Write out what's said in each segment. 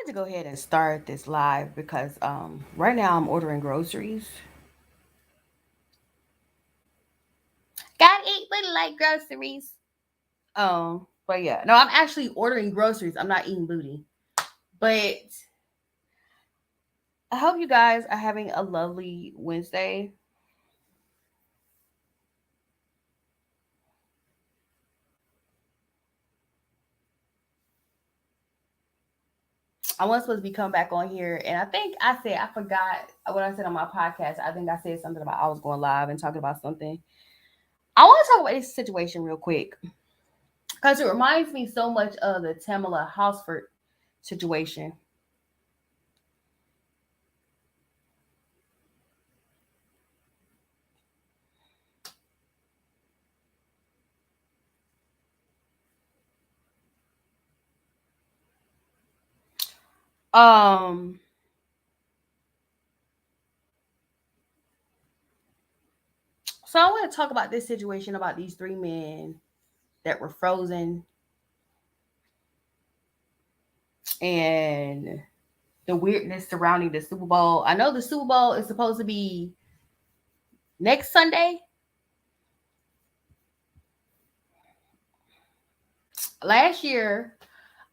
to go ahead and start this live because right now I'm ordering groceries. Gotta eat little like groceries. But yeah, no, I'm actually ordering groceries. I'm not eating booty. But I hope you guys are having a lovely Wednesday. I was supposed to be coming back on here, and I think I forgot what I said on my podcast. I think I said something about I was going live and talking about something. I want to talk about this situation real quick because it reminds me so much of the Tamala Houseford situation. Um, so I want to talk about this situation about these three men that were frozen and the weirdness surrounding the Super Bowl. I know the Super Bowl is supposed to be next Sunday. Last year,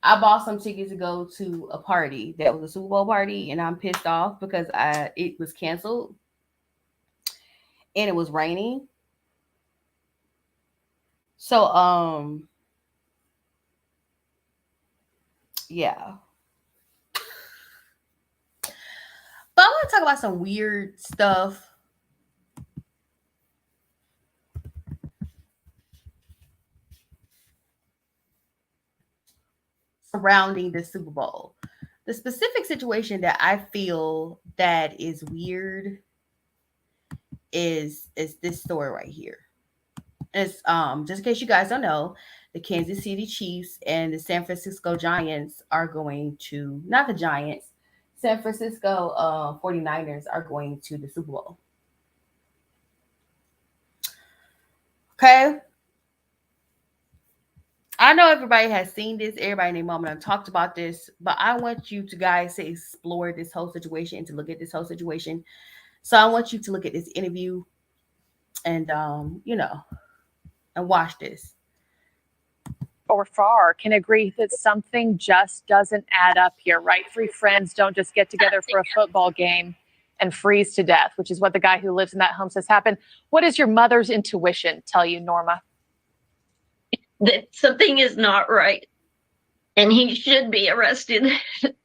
I bought some tickets to go to a party that was a Super Bowl party, and I'm pissed off because I it was canceled and it was raining. So yeah. But I want to talk about some weird stuff surrounding the Super Bowl. The specific situation that I feel that is weird is this story right here. It's just in case you guys don't know, the Kansas City Chiefs and the San Francisco Giants are going to not the Giants, San Francisco 49ers are going to the Super Bowl. Okay. I know everybody has seen this, everybody in their mom and I talked about this, but I want you to guys to explore this whole situation and to look at this whole situation. So I want you to look at this interview and and watch this. Or far can agree that something just doesn't add up here, right? Three friends don't just get together for a football game and freeze to death, which is what the guy who lives in that home says happened. What does your mother's intuition tell you, Norma? That something is not right and he should be arrested.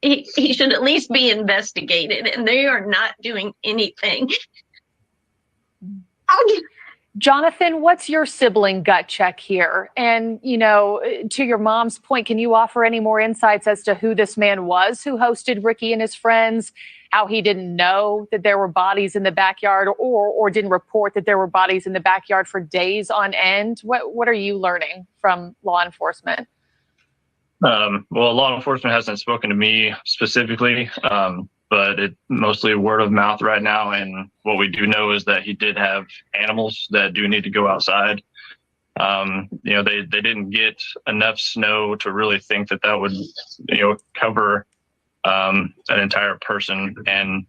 He should at least be investigated, and they are not doing anything. Jonathan, what's your sibling gut check here? And, to your mom's point, can you offer any more insights as to who this man was who hosted Ricky and his friends, how he didn't know that there were bodies in the backyard or didn't report that there were bodies in the backyard for days on end? What are you learning from law enforcement? Well, law enforcement hasn't spoken to me specifically, but it's mostly word of mouth right now. And what we do know is that he did have animals that do need to go outside. They didn't get enough snow to really think that would, cover an entire person. And,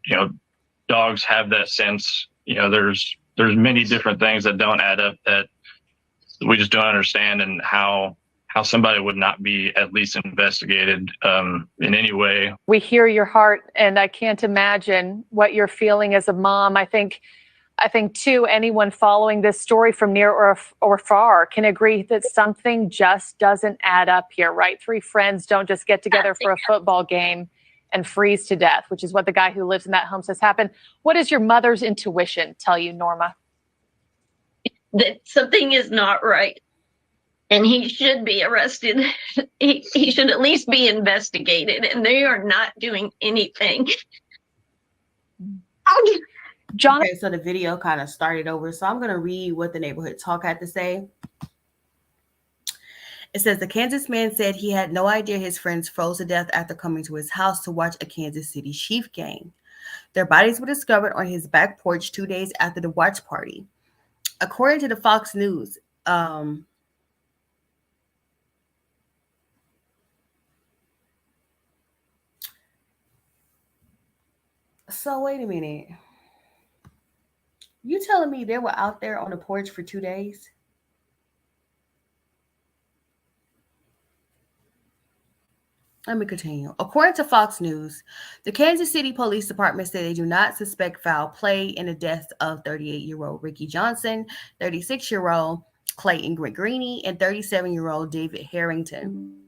dogs have that sense. There's many different things that don't add up that we just don't understand, and how somebody would not be at least investigated in any way. We hear your heart, and I can't imagine what you're feeling as a mom. I think too, anyone following this story from near or far can agree that something just doesn't add up here, right? Three friends don't just get together for a football game and freeze to death, which is what the guy who lives in that home says happened. What does your mother's intuition tell you, Norma? That something is not right and he should be arrested. He should at least be investigated, and they are not doing anything. John. Okay, so the video kind of started over. So I'm going to read what the neighborhood talk had to say. It says the Kansas man said he had no idea his friends froze to death after coming to his house to watch a Kansas City Chief game. Their bodies were discovered on his back porch 2 days after the watch party. According to the Fox News, So wait a minute. You telling me they were out there on the porch for 2 days? Let me continue. According to Fox News, the Kansas City Police Department said they do not suspect foul play in the deaths of 38-year-old Ricky Johnson, 36-year-old Clayton Gregorini, and 37-year-old David Harrington.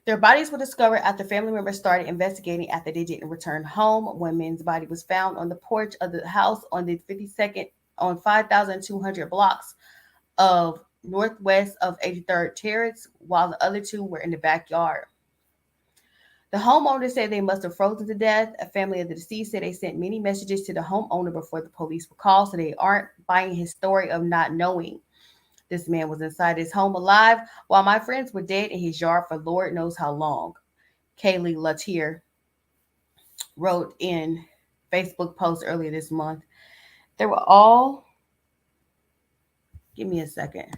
Their bodies were discovered after family members started investigating after they didn't return home. One man's body was found on the porch of the house on the 52nd on 5,200 blocks of northwest of 83rd Terrace, while the other two were in the backyard. The homeowner said they must have frozen to death. A family of the deceased said they sent many messages to the homeowner before the police were called, so they aren't buying his story of not knowing. This man was inside his home alive while my friends were dead in his yard for Lord knows how long. Kaylee Latier wrote in Facebook post earlier this month. They were all, give me a second.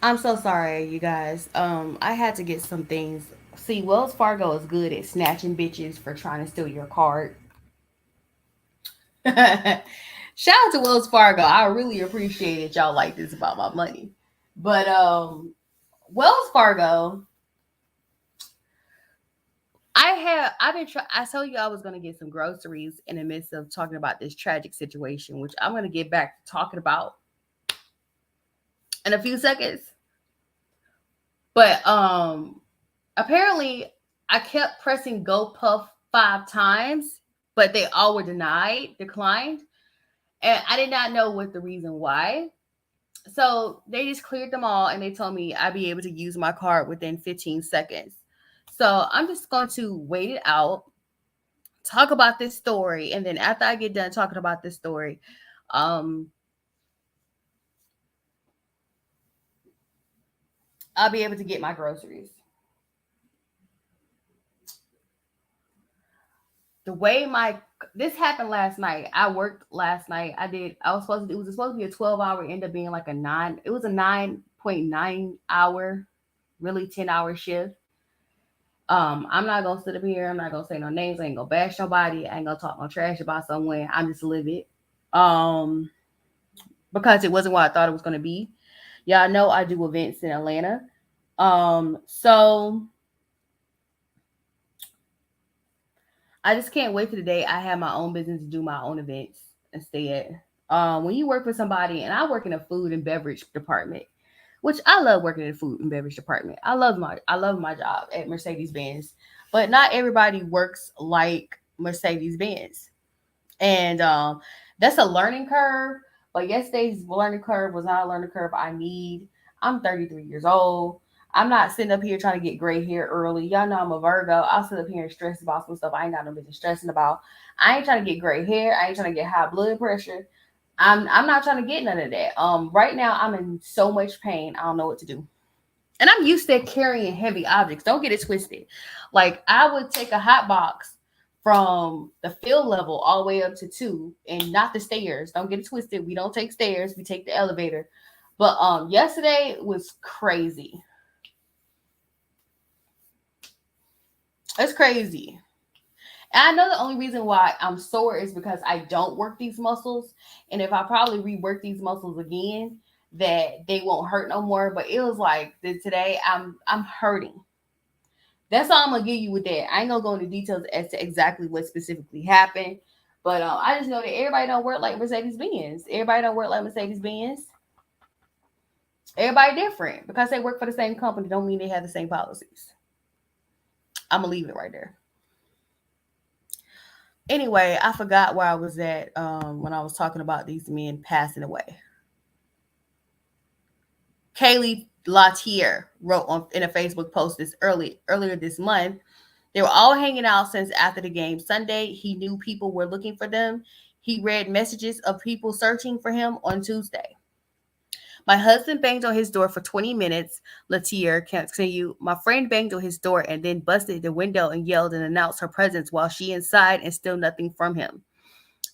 I'm so sorry, you guys. I had to get some things. See, Wells Fargo is good at snatching bitches for trying to steal your card. Shout out to Wells Fargo. I really appreciate it. Y'all like this about my money. But Wells Fargo, I told you I was gonna get some groceries in the midst of talking about this tragic situation, which I'm gonna get back to talking about in a few seconds. But apparently I kept pressing GoPuff 5 times, but they all were declined. And I did not know what the reason why. So they just cleared them all and they told me I'd be able to use my card within 15 seconds. So I'm just going to wait it out, talk about this story, and then after I get done talking about this story, I'll be able to get my groceries. This happened last night. I worked last night. It was supposed to be a 12-hour, ended up being like a 9.9 hour, really 10-hour shift. I'm not gonna sit up here, I'm not gonna say no names, I ain't gonna bash nobody, I ain't gonna talk no trash about someone. I'm just livid. Because it wasn't what I thought it was gonna be. Y'all know I do events in Atlanta. So I just can't wait for the day I have my own business to do my own events instead. When you work for somebody, and I work in a food and beverage department, which I love working in the food and beverage department. I love my job at Mercedes-Benz, but not everybody works like Mercedes-Benz. And that's a learning curve. But yesterday's learning curve was not a learning curve I need. I'm 33 years old. I'm not sitting up here trying to get gray hair early. Y'all know I'm a Virgo. I'll sit up here and stress about some stuff I ain't got no business stressing about. I ain't trying to get gray hair. I ain't trying to get high blood pressure. I'm not trying to get none of that. Right now I'm in so much pain. I don't know what to do. And I'm used to carrying heavy objects. Don't get it twisted. Like I would take a hot box from the field level all the way up to 2 and not the stairs. Don't get it twisted. We don't take stairs. We take the elevator. But yesterday was crazy. It's crazy. And I know the only reason why I'm sore is because I don't work these muscles. And if I probably rework these muscles again, that they won't hurt no more. But it was like today I'm hurting. That's all I'm gonna give you with that. I ain't gonna go into details as to exactly what specifically happened. But I just know that everybody don't work like Mercedes-Benz. Everybody don't work like Mercedes-Benz. Everybody different. Because they work for the same company don't mean they have the same policies. I'm gonna leave it right there. Anyway, I forgot where I was at when I was talking about these men passing away. Kaylee Latier wrote in a Facebook post earlier this month. They were all hanging out since after the game Sunday. He knew people were looking for them. He read messages of people searching for him on Tuesday. My husband banged on his door for 20 minutes, Latier continued. My friend banged on his door and then busted the window and yelled and announced her presence while she inside and still nothing from him.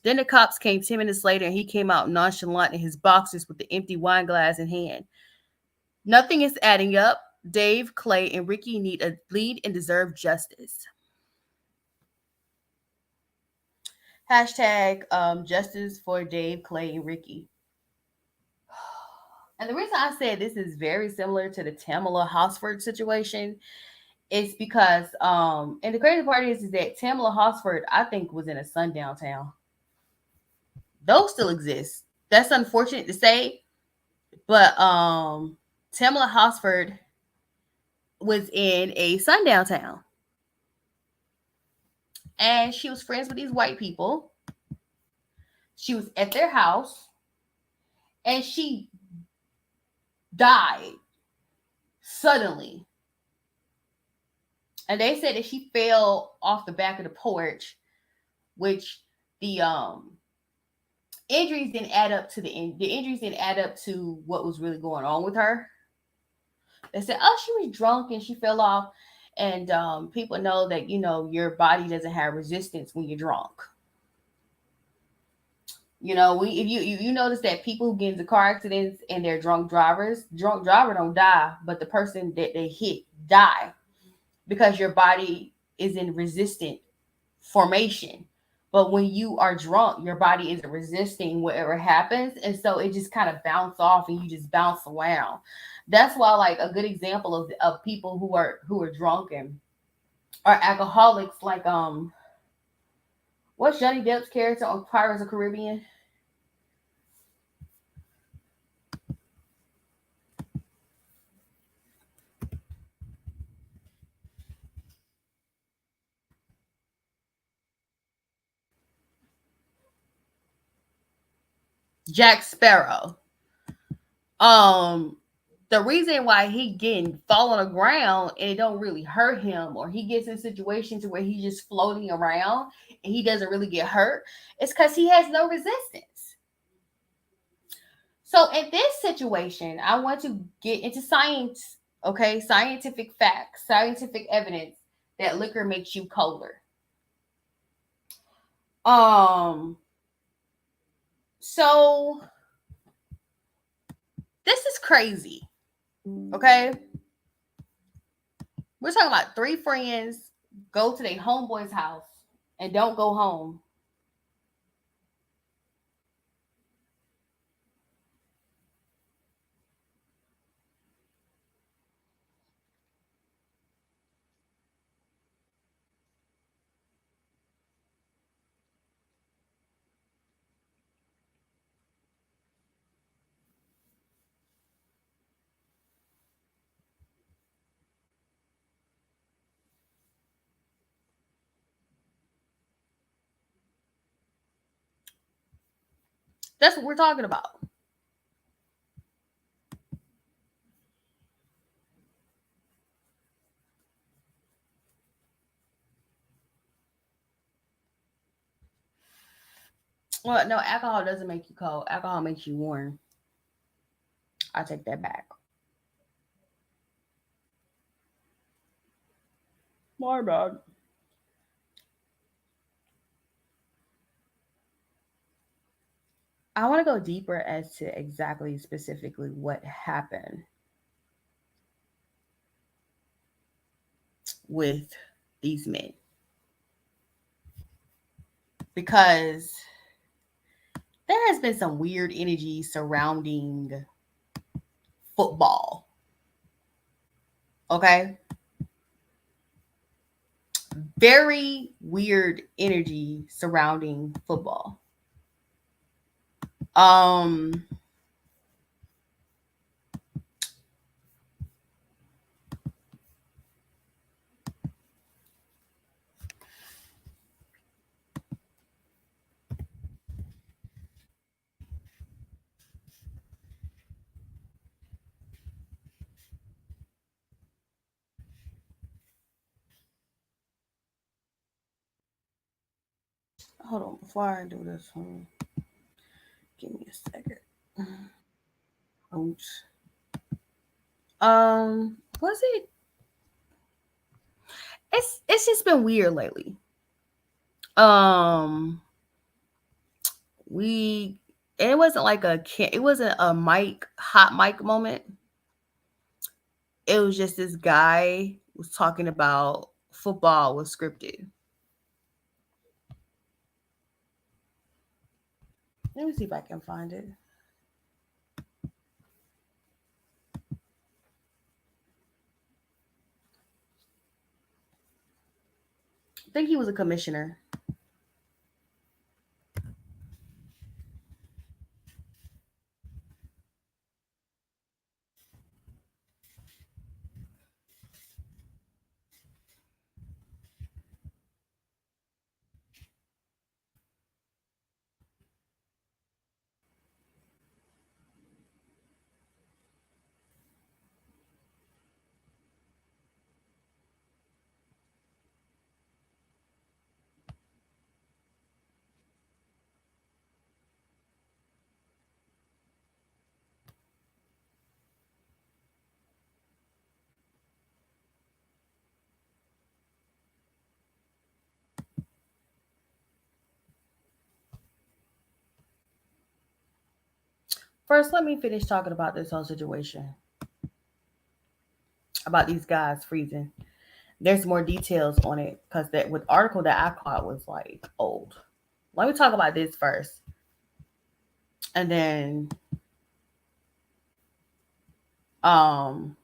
Then the cops came 10 minutes later and he came out nonchalant in his boxers with the empty wine glass in hand. Nothing is adding up. Dave, Clay, and Ricky need a lead and deserve justice. Hashtag justice for Dave, Clay, and Ricky. And the reason I said this is very similar to the Tamala Hosford situation is because, and the crazy part is that Tamala Hosford, I think, was in a sundown town. Those still exist. That's unfortunate to say, but Tamala Hosford was in a sundown town. And she was friends with these white people. She was at their house. And she died suddenly. And they said that she fell off the back of the porch, which the injuries didn't add up to the injuries didn't add up to what was really going on with her. They said, oh, she was drunk and she fell off. And people know that, your body doesn't have resistance when you're drunk. You know, if you notice that people who get into car accidents and they're drunk driver don't die, but the person that they hit die because your body is in resistant formation. But when you are drunk, your body isn't resisting whatever happens, and so it just kind of bounce off, and you just bounce around. That's why, like, a good example of people who are drunk and are alcoholics, like what's Johnny Depp's character on Pirates of the Caribbean? Jack Sparrow. The reason why he getting fall on the ground and it don't really hurt him, or he gets in situations where he's just floating around and he doesn't really get hurt, it's because he has no resistance. So in this situation, I want to get into science, okay? Scientific facts, scientific evidence that liquor makes you colder. So this is crazy. Okay? We're talking about 3 friends go to their homeboy's house and don't go home. That's what we're talking about. Well, no, alcohol doesn't make you cold. Alcohol makes you warm. I take that back. My bad. I want to go deeper as to exactly specifically what happened with these men. Because there has been some weird energy surrounding football. Okay? Very weird energy surrounding football. Um Hold on, before I do this, give me a second. Oops. Was it? It's just been weird lately. Um, we it wasn't like it wasn't a hot mic moment. It was just this guy was talking about football was scripted. Let me see if I can find it. I think he was a commissioner. First, let me finish talking about this whole situation about these guys freezing. There's more details on it because that with article that I caught was like old. Let me talk about this first, and then oh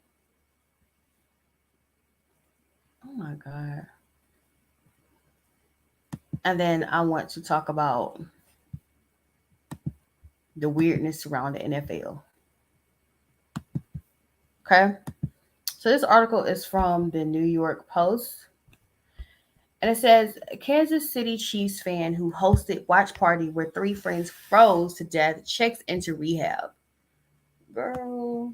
my god, and then I want to talk about the weirdness around the NFL. Okay, so this article is from the New York Post. And it says Kansas City Chiefs fan who hosted watch party where 3 friends froze to death checks into rehab. Girl.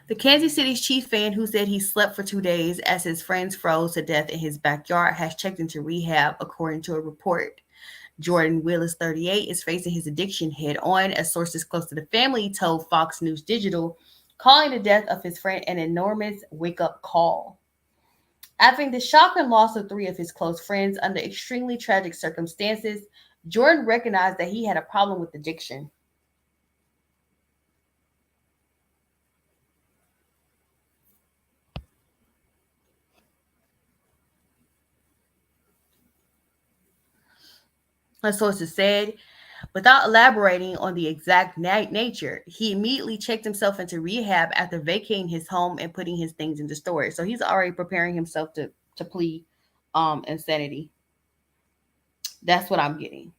The Kansas City Chiefs fan who said he slept for 2 days as his friends froze to death in his backyard has checked into rehab, according to a report. Jordan Willis, 38, is facing his addiction head on, as sources close to the family told Fox News Digital, calling the death of his friend an enormous wake-up call. After the shock and loss of 3 of his close friends under extremely tragic circumstances, Jordan recognized that he had a problem with addiction. As sources said, without elaborating on the exact nature, he immediately checked himself into rehab after vacating his home and putting his things into storage. So he's already preparing himself to plead insanity. That's what I'm getting.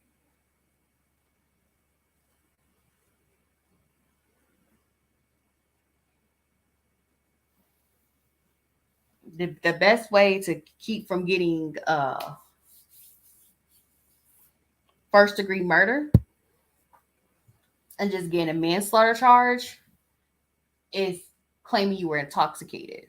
The best way to keep from getting first degree murder and just getting a manslaughter charge is claiming you were intoxicated.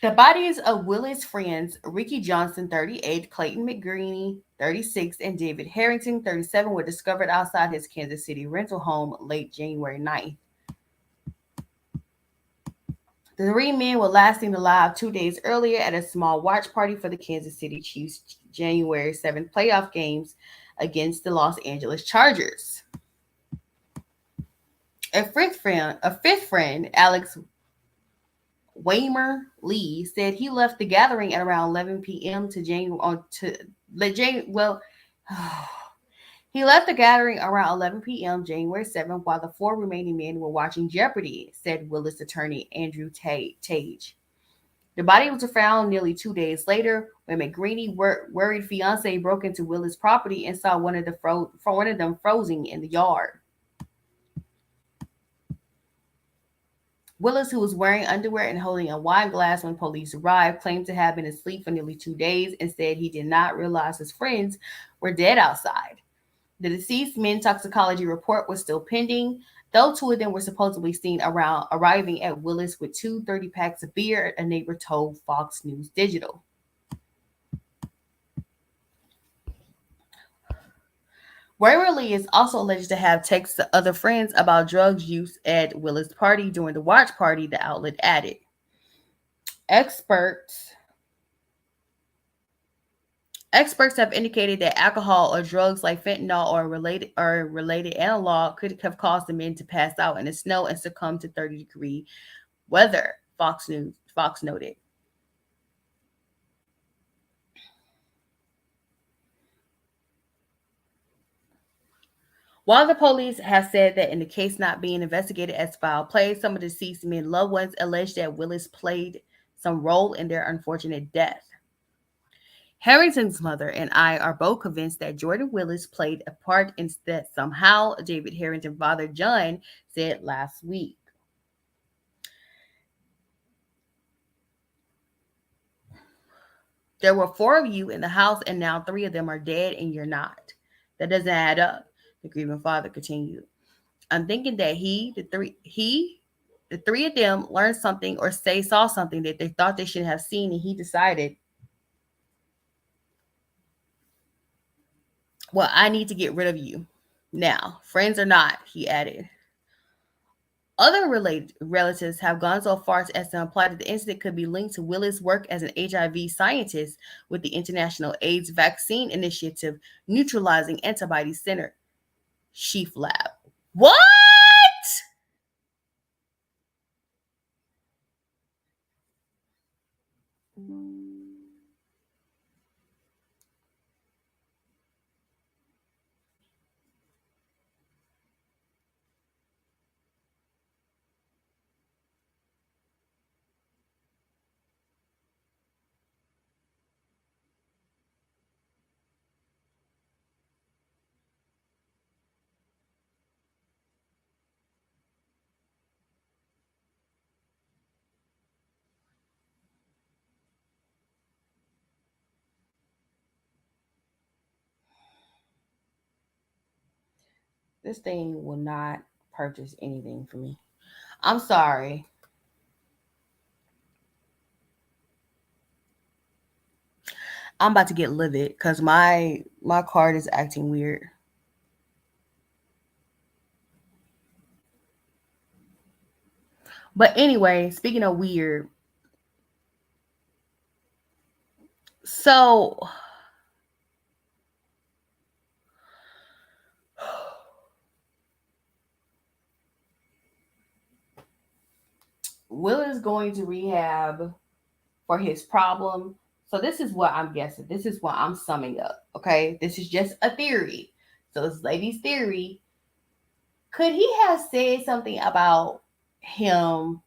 The bodies of Willis' friends, Ricky Johnson, 38, Clayton McGreeny, 36, and David Harrington, 37, were discovered outside his Kansas City rental home late January 9th. The 3 men were last seen alive 2 days earlier at a small watch party for the Kansas City Chiefs' January 7th playoff games against the Los Angeles Chargers. A fifth friend, Alex Waymer Lee, said he left the gathering at around 11 p.m. He left the gathering around 11 p.m. January 7th while the 4 remaining men were watching Jeopardy, said Willis attorney Andrew Tage. The body was found nearly 2 days later when McGreeny, worried fiance, broke into Willis' property and saw one of them frozen in the yard. Willis, who was wearing underwear and holding a wine glass when police arrived, claimed to have been asleep for nearly 2 days and said he did not realize his friends were dead outside. The deceased men's toxicology report was still pending, though 2 of them were supposedly seen arriving at Willis with 2 30-packs of beer, a neighbor told Fox News Digital. Waverly is also alleged to have texted to other friends about drugs use at Willis' party during the watch party, the outlet added. Experts have indicated that alcohol or drugs like fentanyl or related analog could have caused the men to pass out in the snow and succumb to 30-degree weather, Fox noted. While the police have said that in the case not being investigated as foul play, some of the deceased men's loved ones allege that Willis played some role in their unfortunate death. Harrington's mother and I are both convinced that Jordan Willis played a part in that somehow, David Harrington's father, John, said last week. There were 4 of you in the house, and now 3 of them are dead, and you're not. That doesn't add up, the grieving father continued. I'm thinking that the 3 of them learned something or saw something that they thought they should have seen, and he decided, well, I need to get rid of you. Now, friends or not, he added. Other related relatives have gone so far as to imply that the incident could be linked to Willis' work as an HIV scientist with the International AIDS Vaccine Initiative Neutralizing Antibody Center, Sheaf Lab. What? This thing will not purchase anything for me. I'm sorry. I'm about to get livid because my card is acting weird. But anyway, speaking of weird, so Will is going to rehab for his problem. So this is what I'm guessing. This is what I'm summing up. Okay. This is just a theory. So this lady's theory. Could he have said something about him?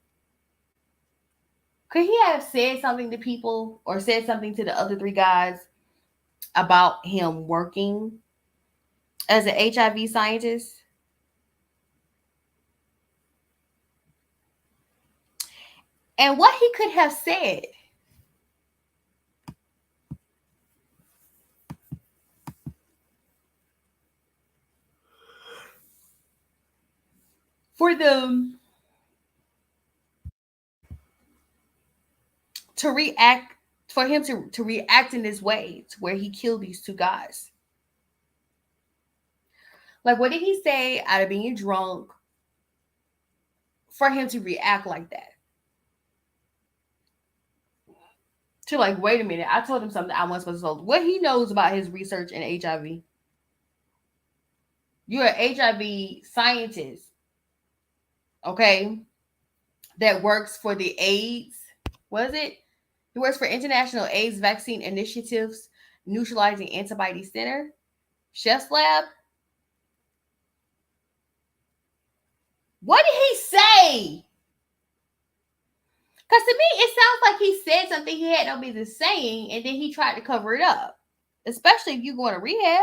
Could he have said something to people or said something to the other three guys about him working as an HIV scientist? And what he could have said for them to react, for him to react in this way to where he killed these two guys. Like, what did he say out of being drunk for him to react like that? To like, wait a minute, I told him something I wasn't supposed to tell. What he knows about his research in HIV. You're an HIV scientist, okay, that works for the AIDS. What is it? He works for International AIDS Vaccine Initiatives Neutralizing Antibody Center, Chef's Lab. What did he say? Because to me, it sounds like he said something he had no business saying, and then he tried to cover it up. Especially if you go to rehab.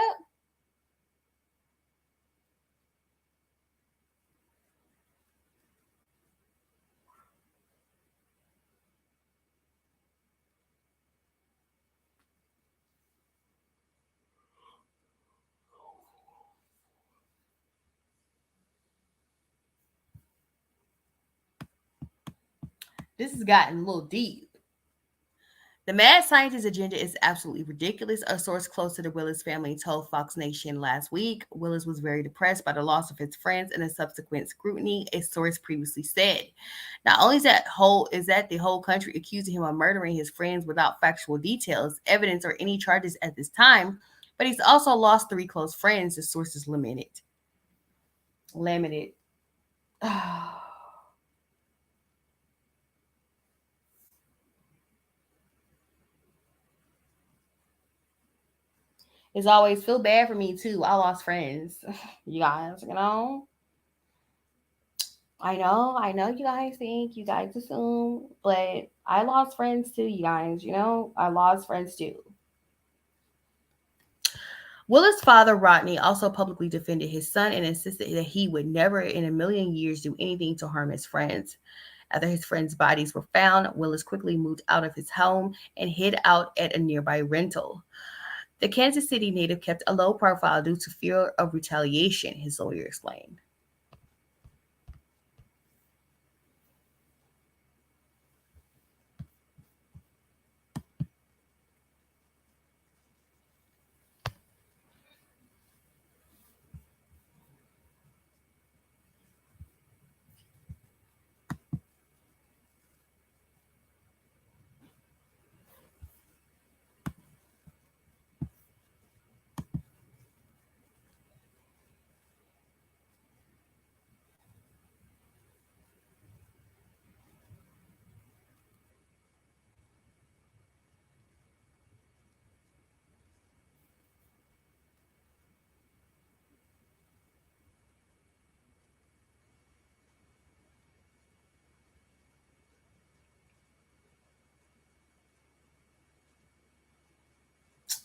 This has gotten a little deep. The mad scientist agenda is absolutely ridiculous, a source close to the Willis family told Fox Nation last week. Willis was very depressed by the loss of his friends and the subsequent scrutiny, a source previously said. Not only is that the whole country accusing him of murdering his friends without factual details, evidence, or any charges at this time, but he's also lost 3 close friends, the source is limited. It's always feel bad for me too. I lost friends, you guys, you know. I know you guys think, you guys assume, but I lost friends too, you guys, you know. I lost friends too. Willis' father, Rodney, also publicly defended his son and insisted that he would never in a million years do anything to harm his friends. After his friends' bodies were found, Willis quickly moved out of his home and hid out at a nearby rental. The Kansas City native kept a low profile due to fear of retaliation, his lawyer explained.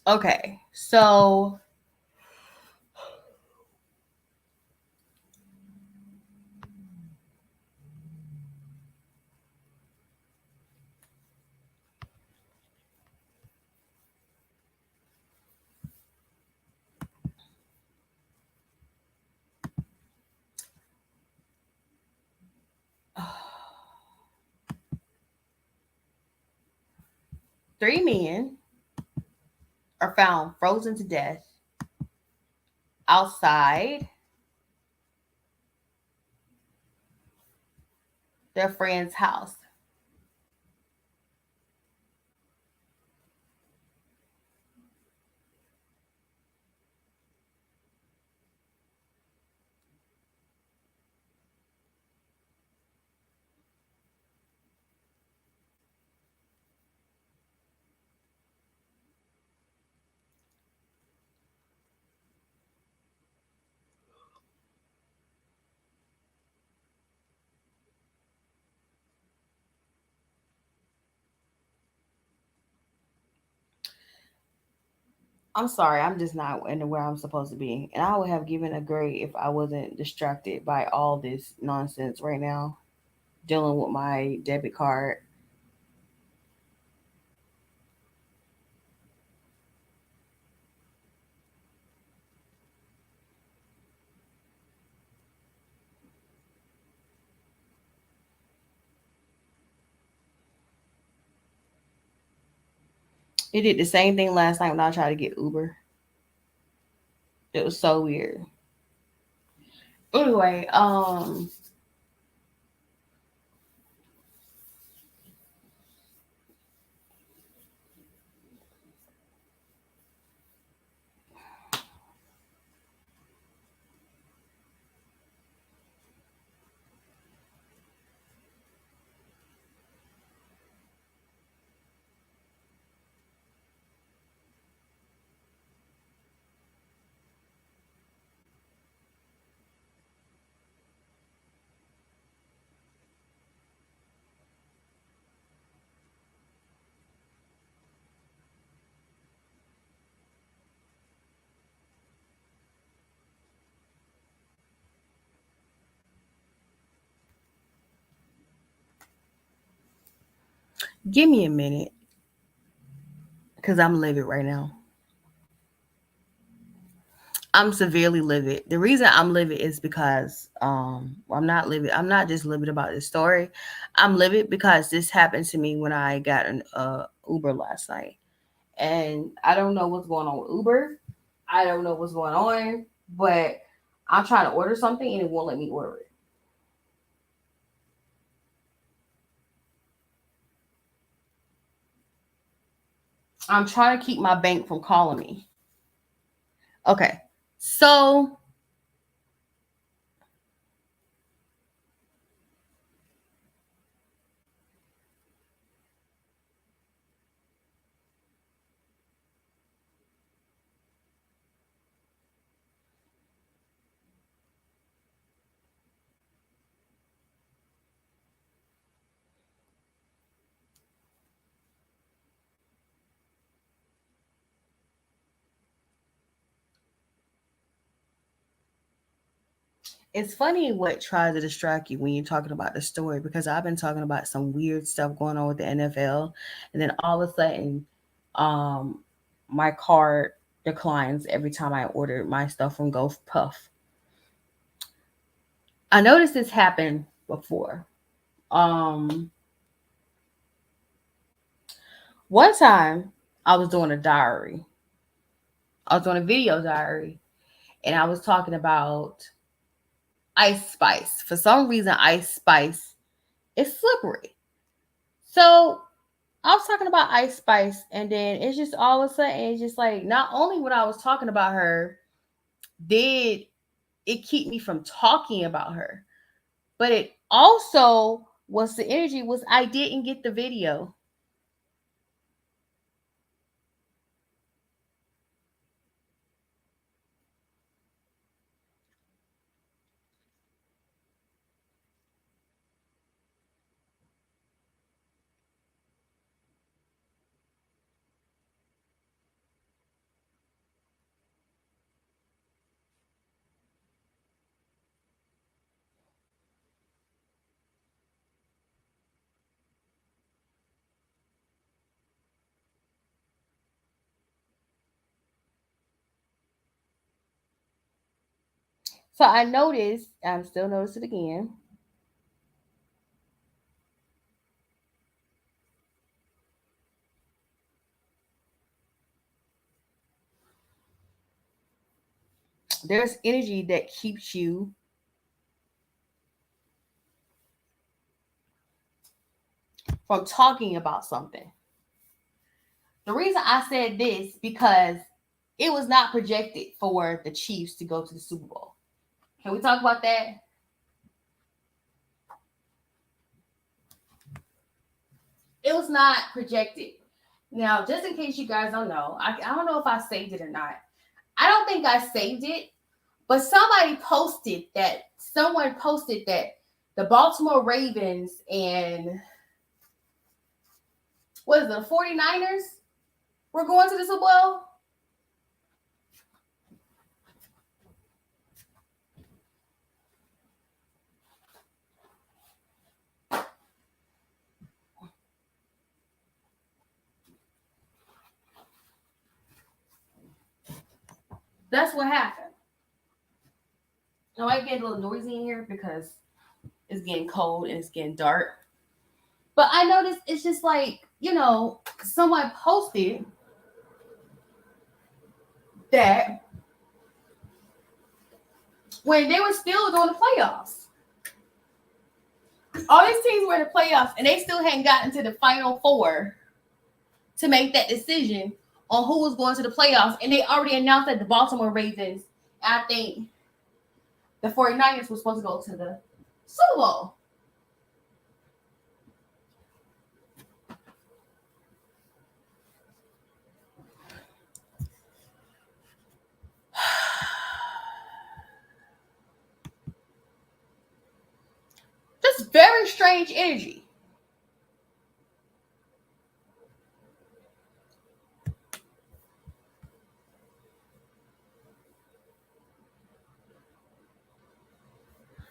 Okay, so three men are found frozen to death outside their friend's house. I'm sorry, I'm just not in where I'm supposed to be. And I would have given a grade if I wasn't distracted by all this nonsense right now, dealing with my debit card. It did the same thing last night when I tried to get Uber. It was so weird. Anyway, give me a minute because I'm livid right now. I'm severely livid. The reason I'm livid is because I'm not livid. I'm not just livid about this story. I'm livid because this happened to me when I got an Uber last night, and I don't know what's going on with Uber. I don't know what's going on, but I'm trying to order something and it won't let me order it. I'm trying to keep my bank from calling me. Okay, so it's funny what tries to distract you when you're talking about the story because I've been talking about some weird stuff going on with the NFL, and then all of a sudden, um, my card declines every time I order my stuff from GoPuff. I noticed this happened before. Um, One time I was doing a diary. I was doing a video diary, and I was talking about Ice Spice. For some reason, Ice Spice is slippery. So I was talking about Ice Spice, and then it's just all of a sudden, it's just like not only when I was talking about her, did it keep me from talking about her, but it also was the energy was I didn't get the video. So I noticed, I'm still noticing it again. There's energy that keeps you from talking about something. The reason I said this because it was not projected for the Chiefs to go to the Super Bowl. Can we talk about that? It was not projected. Now, just in case you guys don't know, I don't know if I saved it or not. I don't think I saved it, but someone posted that the Baltimore Ravens and what is it, the 49ers were going to the Super Bowl. That's what happened. Now I get a little noisy in here because it's getting cold and it's getting dark. But I noticed it's just like, someone posted that when they were still doing the playoffs, all these teams were in the playoffs and they still hadn't gotten to the final four to make that decision on who was going to the playoffs. And they already announced that the Baltimore Ravens, I think the 49ers were supposed to go to the Super Bowl. Just very strange energy.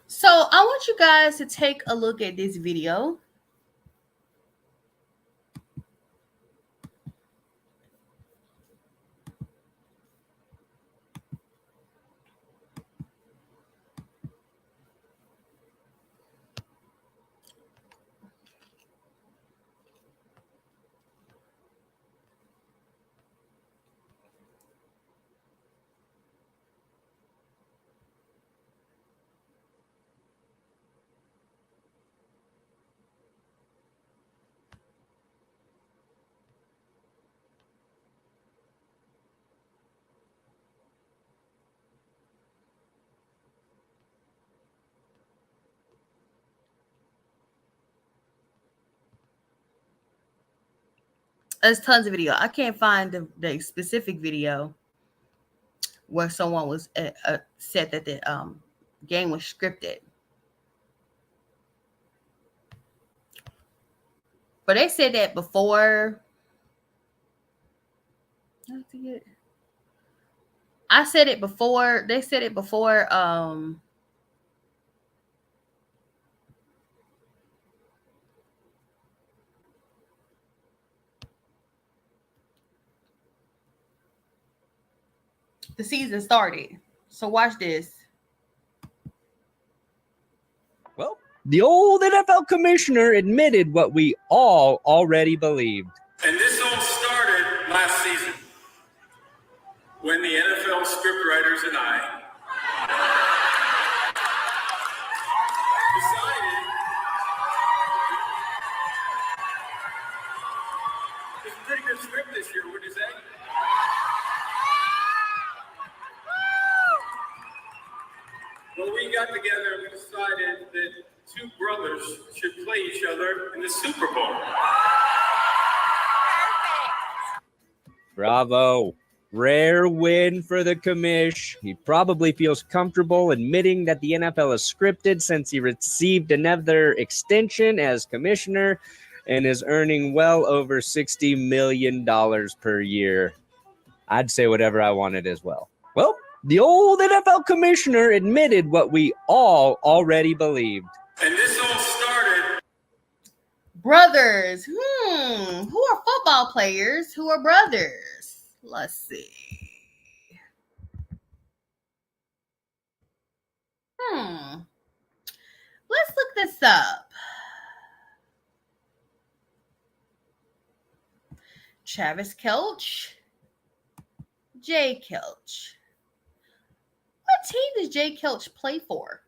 So I want you guys to take a look at this video. There's tons of video. I can't find the specific video where someone was said that the game was scripted. But they said that before. I said it before. They said it before. The season started. So watch this. Well, the old NFL commissioner admitted what we all already believed. And this all started last season when the NFL scriptwriters and I decided it's a pretty good script this year, wouldn't you say? Well, we got together and we decided that two brothers should play each other in the Super Bowl. Bravo. Rare win for the commish. He probably feels comfortable admitting that the NFL is scripted since he received another extension as commissioner and is earning well over $60 million per year. I'd say whatever I wanted as well. Well, the old NFL commissioner admitted what we all already believed. And this all started. Brothers. Who are football players who are brothers? Let's see. up, Travis Kelce, Jay Kelce. What team does Jay Kelce play for?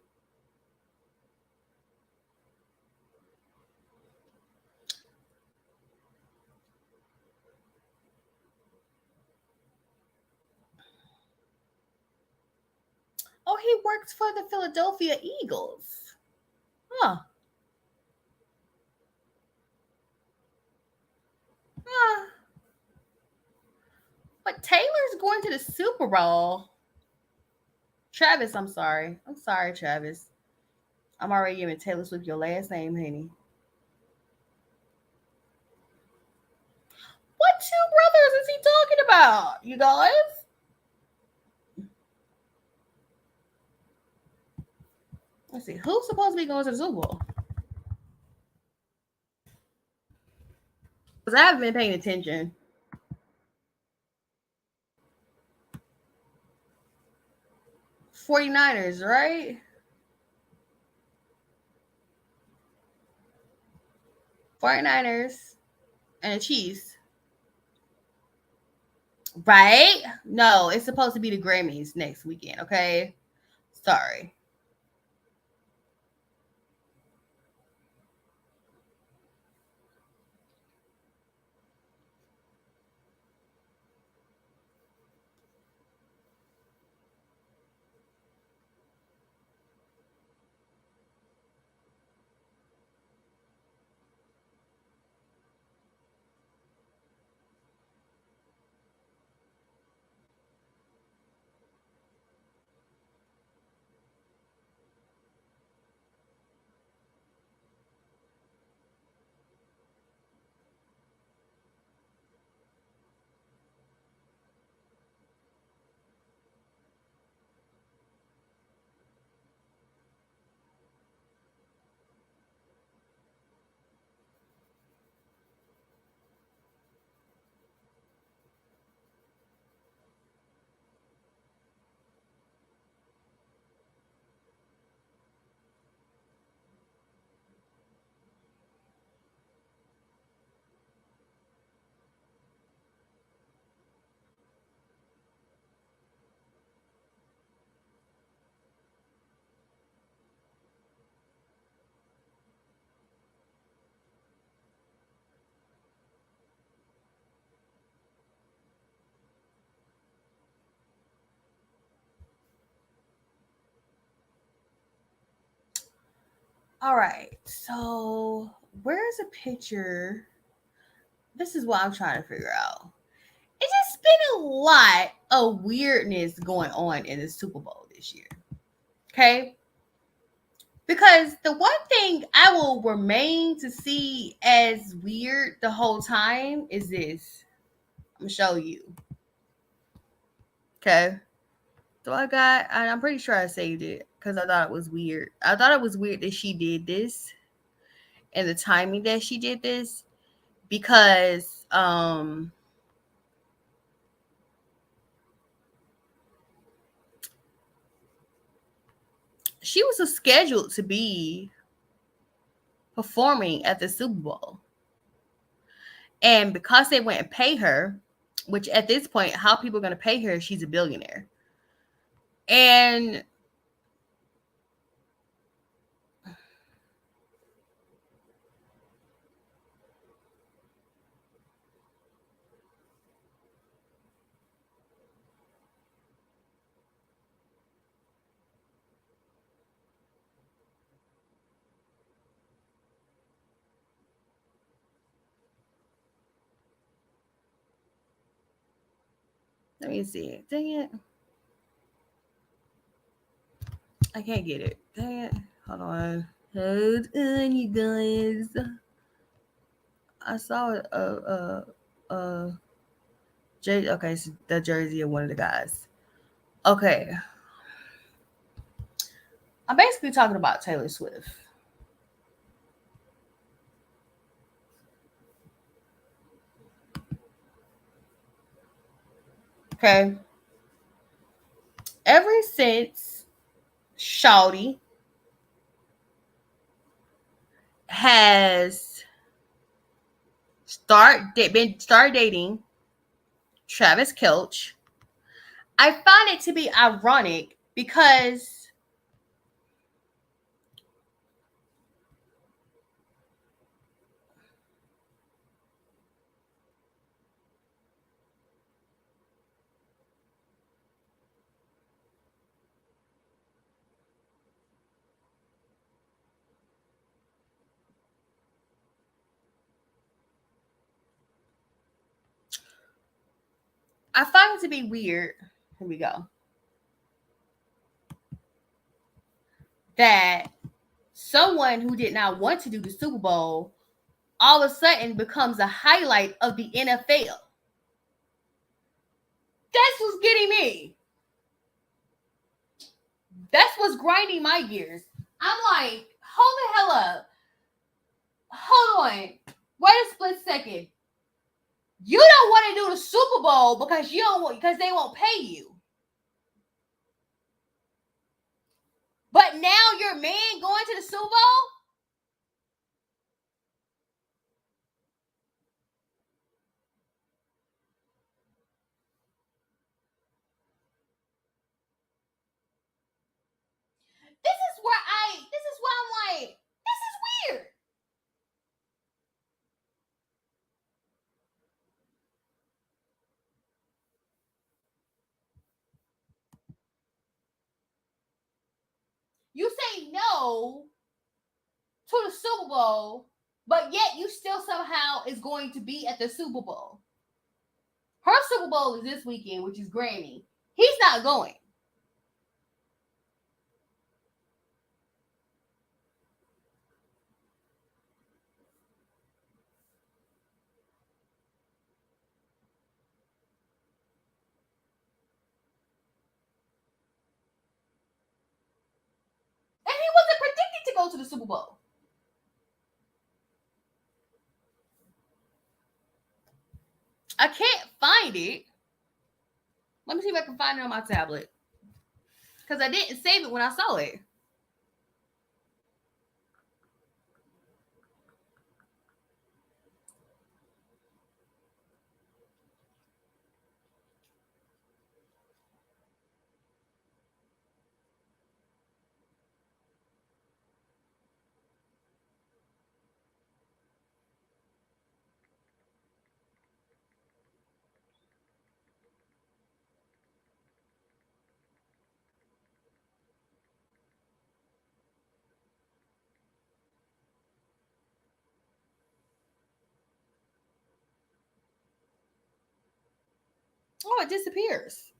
Oh, he works for the Philadelphia Eagles. Huh. But Taylor's going to the Super Bowl. Travis, I'm sorry. I'm sorry, Travis. I'm already giving Taylor Swift your last name, honey. What two brothers is he talking about, you guys? Let's see. Who's supposed to be going to the Super Bowl? Because I haven't been paying attention. $49ers, right? $49ers and the Chiefs. Right? No, it's supposed to be the Grammys next weekend, okay? Sorry. All right. So where's a picture? This is what I'm trying to figure out. It's just been a lot of weirdness going on in the Super Bowl this year. Okay. Because the one thing I will remain to see as weird the whole time is this. I'm gonna show you. Okay. So I'm pretty sure I saved it because I thought it was weird. I thought it was weird that she did this and the timing that she did this because she was scheduled to be performing at the Super Bowl. And because they went and pay her, which at this point, how people are going to pay her, she's a billionaire. And let me see. Dang it. I can't get it. Dang it. Hold on. Hold on, you guys. I saw it. Okay, it's the jersey of one of the guys. Okay. I'm basically talking about Taylor Swift. Okay. Ever since Shawty has been dating Travis Kelce. I find it to be ironic because I find it to be weird. Here we go. That someone who did not want to do the Super Bowl all of a sudden becomes a highlight of the NFL. That's what's getting me. That's what's grinding my gears. I'm like, hold the hell up. Hold on. Wait a split second. You don't want to do the Super Bowl because they won't pay you. But now your man going to the Super Bowl? This is where I'm like, this is weird. You say no to the Super Bowl, but yet you still somehow is going to be at the Super Bowl. Her Super Bowl is this weekend, which is Grammy. He's not going. And he wasn't predicted to go to the Super Bowl. I can't find it. Let me see if I can find it on my tablet. Because I didn't save it when I saw it. Oh, it disappears.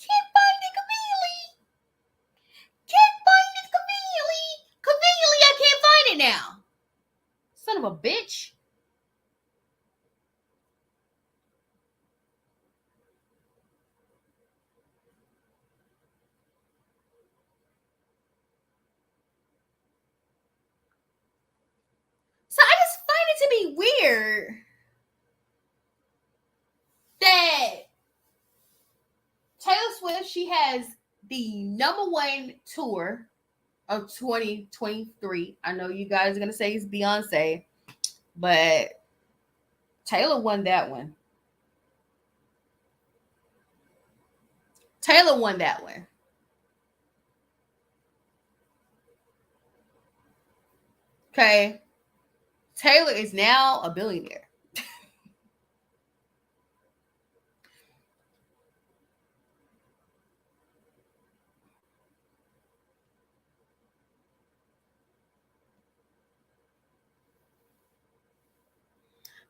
Can't find it conveniently. Can't find it conveniently. Conveniently, I can't find it now. Son of a bitch. So I just find it to be weird that Taylor Swift, she has the #1 tour of 2023. I know you guys are going to say it's Beyonce, but Taylor won that one. Taylor won that one. Okay. Taylor is now a billionaire.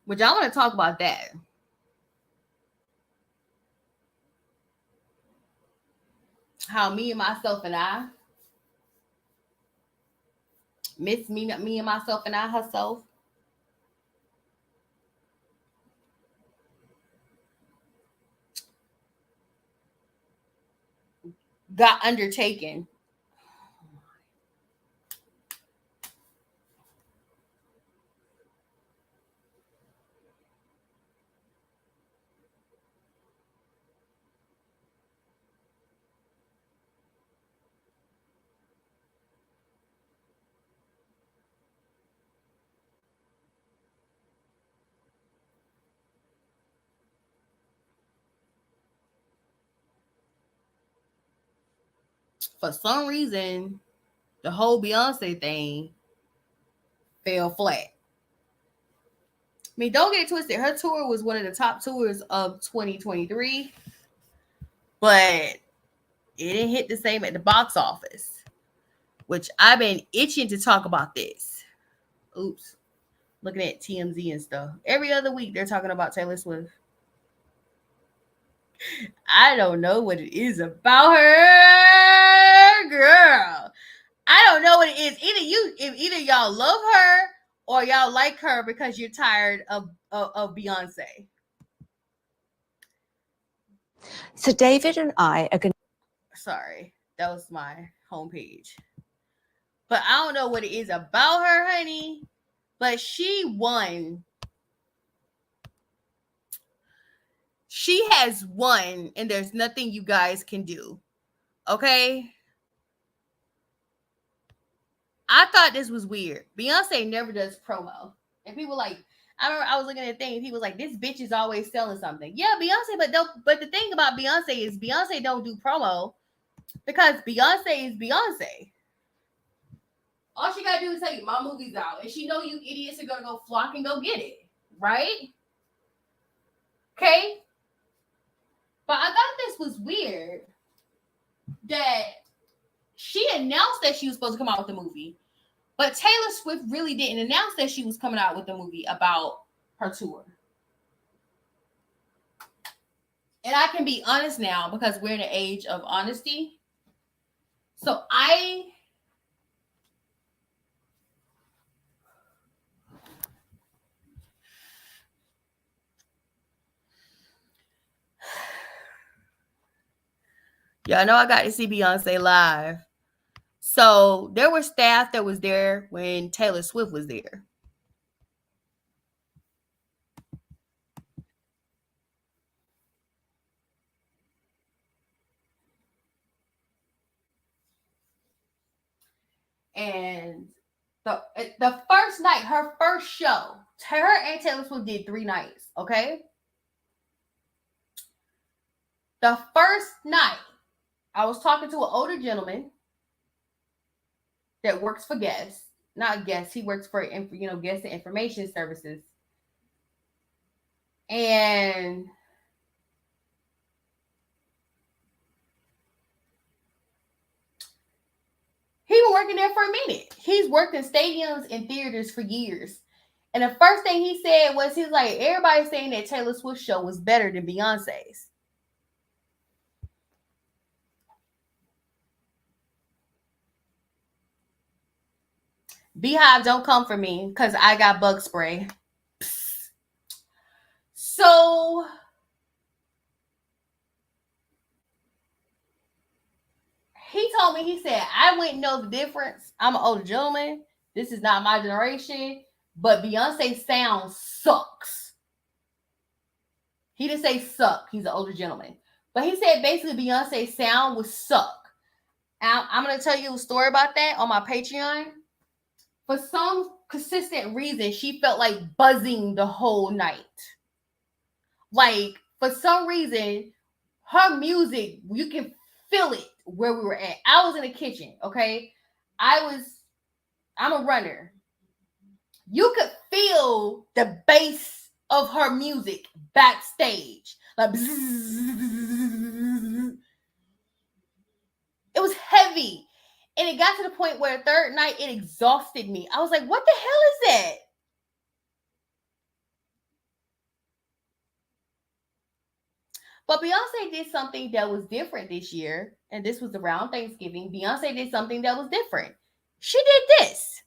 But y'all want to talk about that. How me and myself and I Miss Me and Myself and I Herself. Got undertaken. For some reason, the whole Beyonce thing fell flat. I mean, don't get it twisted. Her tour was one of the top tours of 2023, but it didn't hit the same at the box office, which I've been itching to talk about this. Oops. Looking at TMZ and stuff. Every other week, they're talking about Taylor Swift. I don't know what it is about her, girl. I don't know what it is. Either y'all love her or y'all like her because you're tired of Beyonce. So David and I are going Sorry, that was my homepage. But I don't know what it is about her, honey. But she won. She has won, and there's nothing you guys can do. Okay? I thought this was weird. Beyonce never does promo. And people like, I remember I was looking at a thing, and people like, this bitch is always selling something. Yeah, Beyonce, but the thing about Beyonce is Beyonce don't do promo because Beyonce is Beyonce. All she gotta do is tell you, my movie's out. And she know you idiots are gonna go flock and go get it. Right? Okay? But I thought this was weird that she announced that she was supposed to come out with the movie, but Taylor Swift really didn't announce that she was coming out with the movie about her tour. And I can be honest now because we're in an age of honesty. So y'all know I got to see Beyonce live. So there were staff that was there when Taylor Swift was there. And the first night, her first show, her and Taylor Swift did 3 nights, okay? The first night, I was talking to an older gentleman that works for Guess. Not Guess, he works for, Guess and Information Services. And he been working there for a minute. He's worked in stadiums and theaters for years. And the first thing he said was, he was like, everybody's saying that Taylor Swift show was better than Beyonce's. Beehive, don't come for me because I got bug spray. Psst. So he told me, he said, I wouldn't know the difference. I'm an older gentleman. This is not my generation, but Beyonce's sound sucks. He didn't say suck. He's an older gentleman. But he said basically Beyonce's sound would suck. I'm going to tell you a story about that on my Patreon. For some consistent reason, she felt like buzzing the whole night. Like, for some reason, her music, you can feel it where we were at. I was in the kitchen, okay? I'm a runner. You could feel the bass of her music backstage. Like, bzzz. It was heavy. And it got to the point where the third night, it exhausted me. I was like, what the hell is that? But Beyonce did something that was different this year. And this was around Thanksgiving. Beyonce did something that was different. She did this.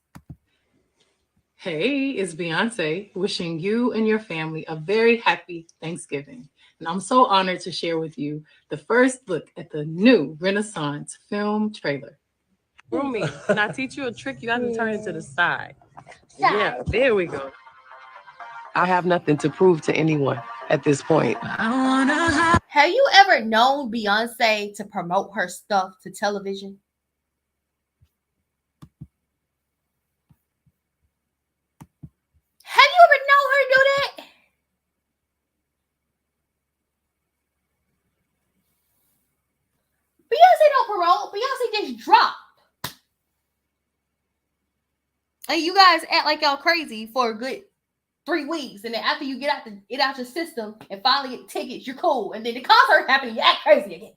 Hey, it's Beyonce wishing you and your family a very happy Thanksgiving. And I'm so honored to share with you the first look at the new Renaissance film trailer. Rumi, can I teach you a trick? You have to turn it to the side. Yeah, there we go. I have nothing to prove to anyone at this point. Have you ever known Beyonce to promote her stuff to television? Have you ever known her to do that? Beyonce don't promote. Beyonce just drop. And you guys act like y'all crazy for a good 3 weeks. And then after you get out your system and finally get tickets, you're cool. And then the concert happens, you act crazy again.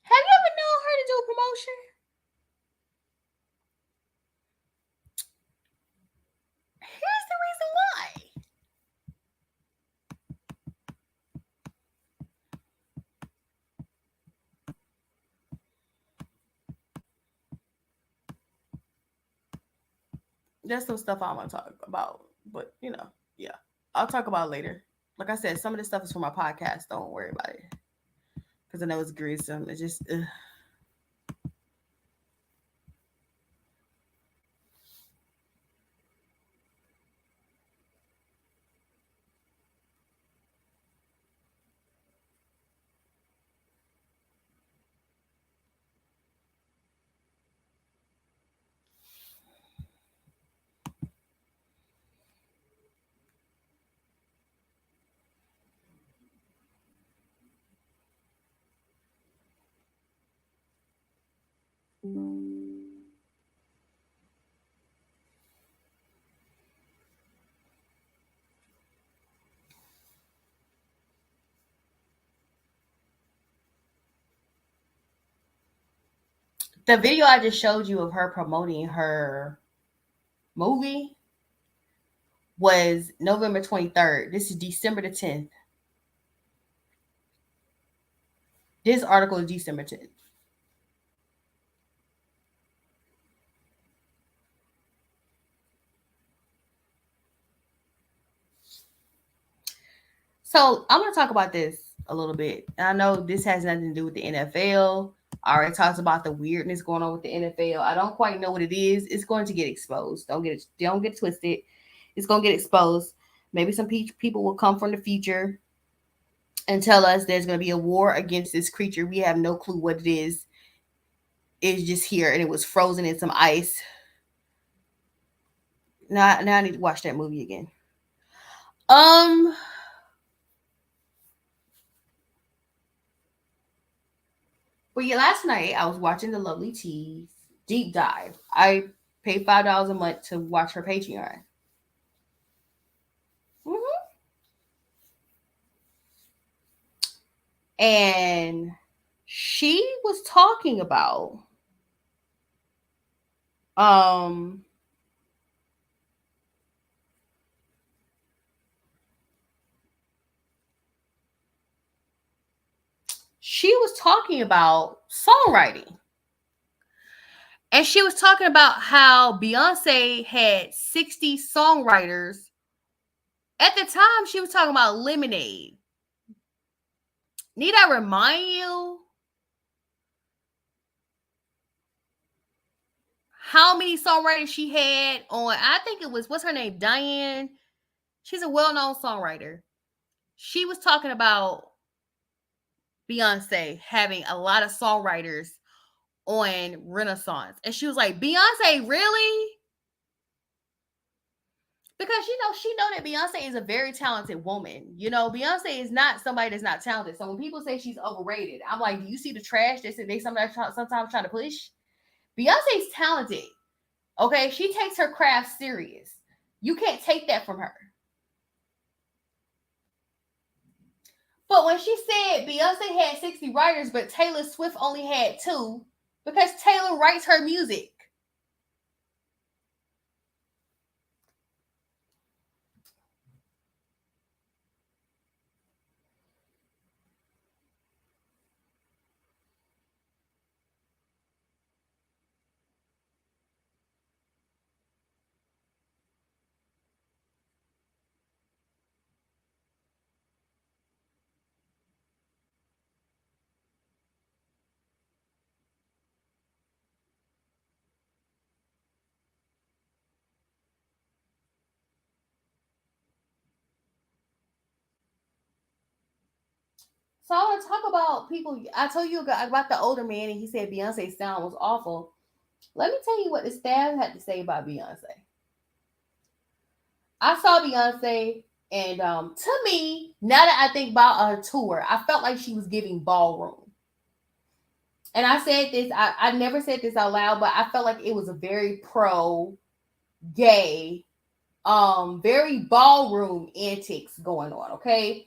Have you ever known her to do a promotion? Here's the reason why. There's some stuff I want to talk about, but yeah, I'll talk about it later. Like I said, some of this stuff is for my podcast. Don't worry about it, because I know it's gruesome. It's just. The video I just showed you of her promoting her movie was November 23rd. This is December the 10th. This article is December 10th. So I'm going to talk about this a little bit. I know this has nothing to do with the NFL. I already talked about the weirdness going on with the NFL. I don't quite know what it is. It's going to get exposed. Don't get twisted. It's going to get exposed. Maybe some people will come from the future and tell us there's going to be a war against this creature. We have no clue what it is. It's just here, and it was frozen in some ice. Now I need to watch that movie again. But yeah, last night I was watching the Lovely Teas deep dive. I pay $5 a month to watch her Patreon. And she was talking about songwriting. And she was talking about how Beyonce had 60 songwriters. At the time, she was talking about Lemonade. Need I remind you how many songwriters she had on? I think it was, what's her name? Diane. She's a well-known songwriter. She was talking about Beyonce having a lot of songwriters on Renaissance. And she was like, Beyonce, really? Because she know that Beyonce is a very talented woman. Beyonce is not somebody that's not talented. So when people say she's overrated, I'm like, do you see the trash that they sometimes try to push? Beyonce's talented. Okay, she takes her craft serious. You can't take that from her. But when she said Beyonce had 60 writers, but Taylor Swift only had 2, because Taylor writes her music. So I want to talk about people. I told you about the older man, and he said Beyonce's sound was awful. Let me tell you what the staff had to say about Beyonce. I saw Beyonce, and to me, now that I think about her tour, I felt like she was giving ballroom. And I said this, I never said this out loud, but I felt like it was a very pro-gay, very ballroom antics going on, okay?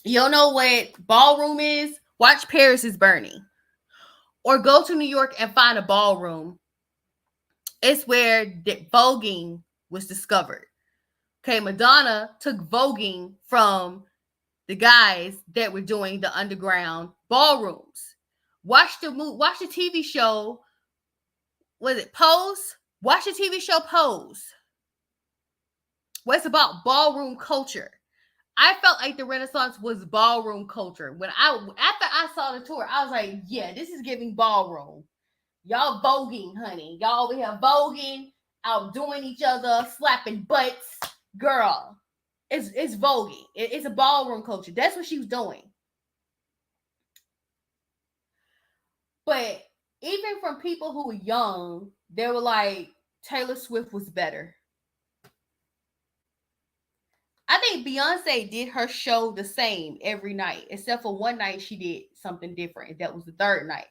You don't know what ballroom is? Watch Paris is Burning. Or go to New York and find a ballroom. It's where voguing was discovered. Okay, Madonna took voguing from the guys that were doing the underground ballrooms. Watch the TV show. Was it Pose? Watch the TV show Pose. Well, it's about ballroom culture. I felt like the Renaissance was ballroom culture. After I saw the tour, I was like, yeah, this is giving ballroom. Y'all voguing, honey. Y'all over here voguing, outdoing each other, slapping butts. Girl, it's voguing. It's a ballroom culture. That's what she was doing. But even from people who were young, they were like, Taylor Swift was better. I think Beyonce did her show the same every night, except for one night she did something different. That was the third night.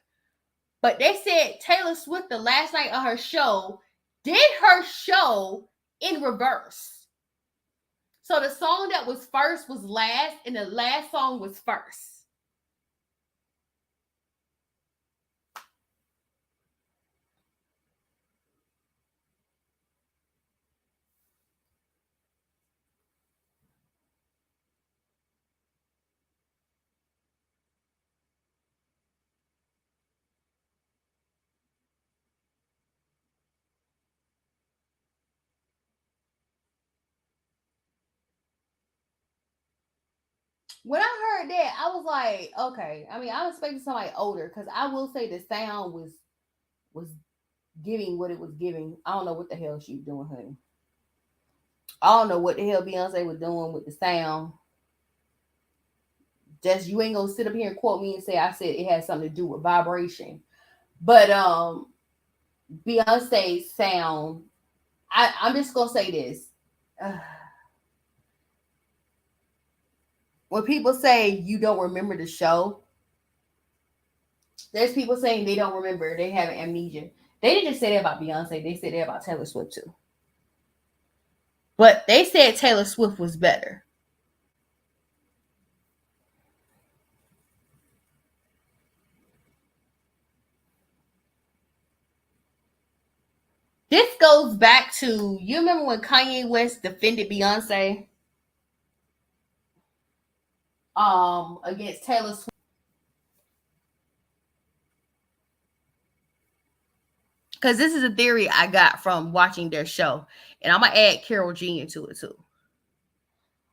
But they said Taylor Swift, the last night of her show, did her show in reverse. So the song that was first was last, and the last song was first. When I heard that, I was like, okay. I mean, I was expecting somebody older, because I will say the sound was giving what it was giving. I don't know what the hell she was doing, honey. I don't know what the hell Beyonce was doing with the sound. Just, you ain't gonna sit up here and quote me and say I said it had something to do with vibration. But Beyonce's sound, I'm just gonna say this. When people say you don't remember the show, there's people saying they don't remember. They have amnesia. They didn't just say that about Beyonce. They said that about Taylor Swift too. But they said Taylor Swift was better. This goes back to, you remember when Kanye West defended Beyonce against Taylor Swift? Because this is a theory I got from watching their show, and I'm gonna add Karol G into it too.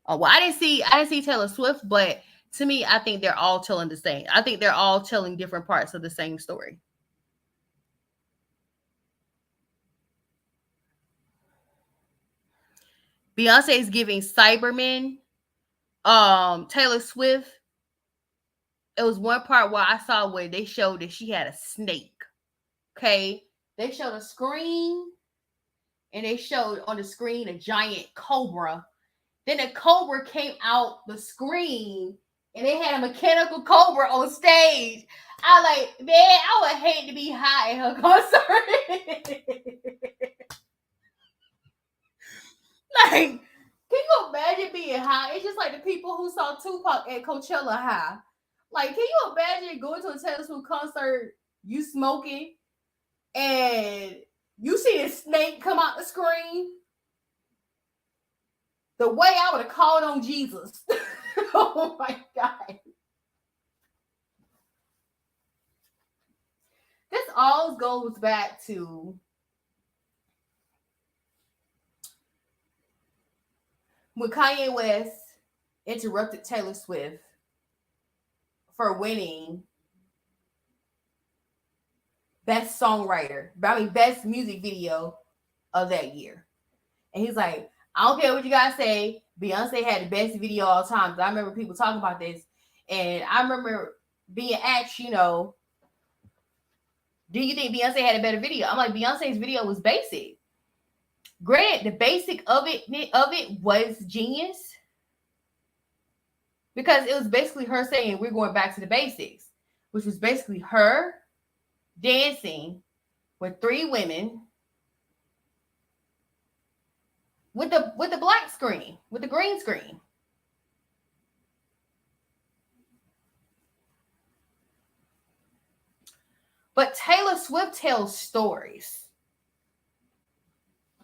Well, I didn't see Taylor Swift, but to me, I think they're all telling the same. I think they're all telling different parts of the same story. Beyonce is giving Cybermen. Taylor Swift, it was one part where I saw where they showed that she had a snake. Okay, they showed a screen, and they showed on the screen a giant cobra. Then the cobra came out the screen, and they had a mechanical cobra on stage. I like, man, I would hate to be high at her concert. Like, can you imagine being high? It's just like the people who saw Tupac at Coachella high. Like, can you imagine going to a Taylor Swift concert, you smoking, and you see this snake come out the screen? The way I would have called on Jesus. Oh my God. This all goes back to when Kanye West interrupted Taylor Swift for winning best music video of that year. And he's like, I don't care what you guys say, Beyonce had the best video all time. I remember people talking about this. And I remember being asked, you know, do you think Beyonce had a better video? I'm like, Beyonce's video was basic. Granted, the basic of it was genius, because it was basically her saying we're going back to the basics, which was basically her dancing with 3 women with the black screen, with the green screen. But Taylor Swift tells stories.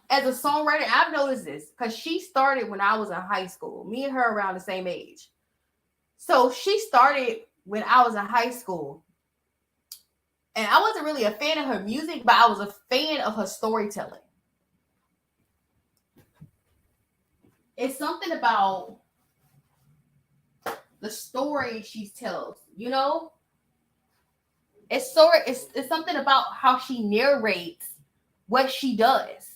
As a songwriter, I've noticed this because she started when I was in high school. Me and her around the same age. So she started when I was in high school. And I wasn't really a fan of her music, but I was a fan of her storytelling. It's something about the story she tells, you know? It's something about how she narrates what she does.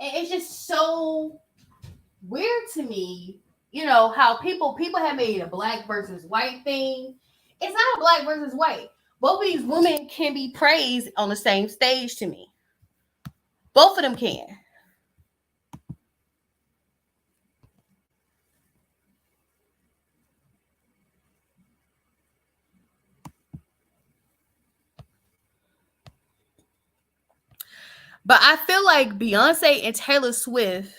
And it's just so weird to me, you know, how people have made a black versus white thing. It's not a black versus white. Both of these women can be praised on the same stage to me. Both of them can. But I feel like Beyonce and Taylor Swift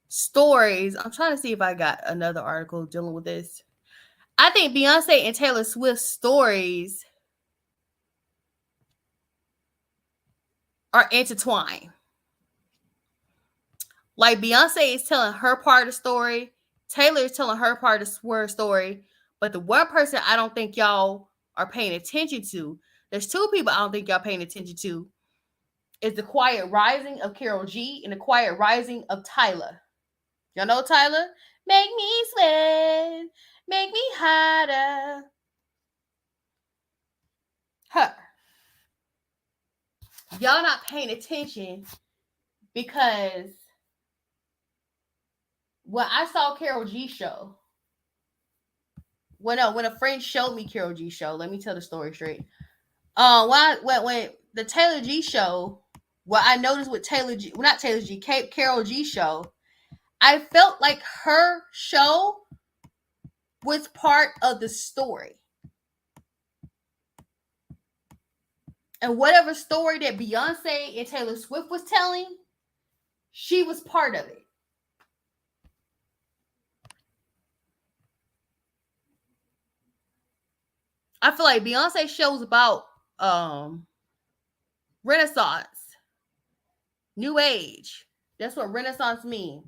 stories, I'm trying to see if I got another article dealing with this. I think Beyonce and Taylor Swift stories are intertwined. Like Beyonce is telling her part of the story, Taylor is telling her part of the story, but the one person I don't think y'all are paying attention to, there's 2 people I don't think y'all paying attention to, is the quiet rising of Karol G and the quiet rising of Tyler. Y'all know Tyler? Make me sweat, make me hotter. Her. Y'all not paying attention because when I saw Karol G show, when a friend showed me Karol G show, let me tell the story straight. When the Taylor G show, what I noticed with Karol G show, I felt like her show was part of the story. And whatever story that Beyonce and Taylor Swift was telling, she was part of it. I feel like Beyonce shows about Renaissance, New Age. That's what Renaissance means.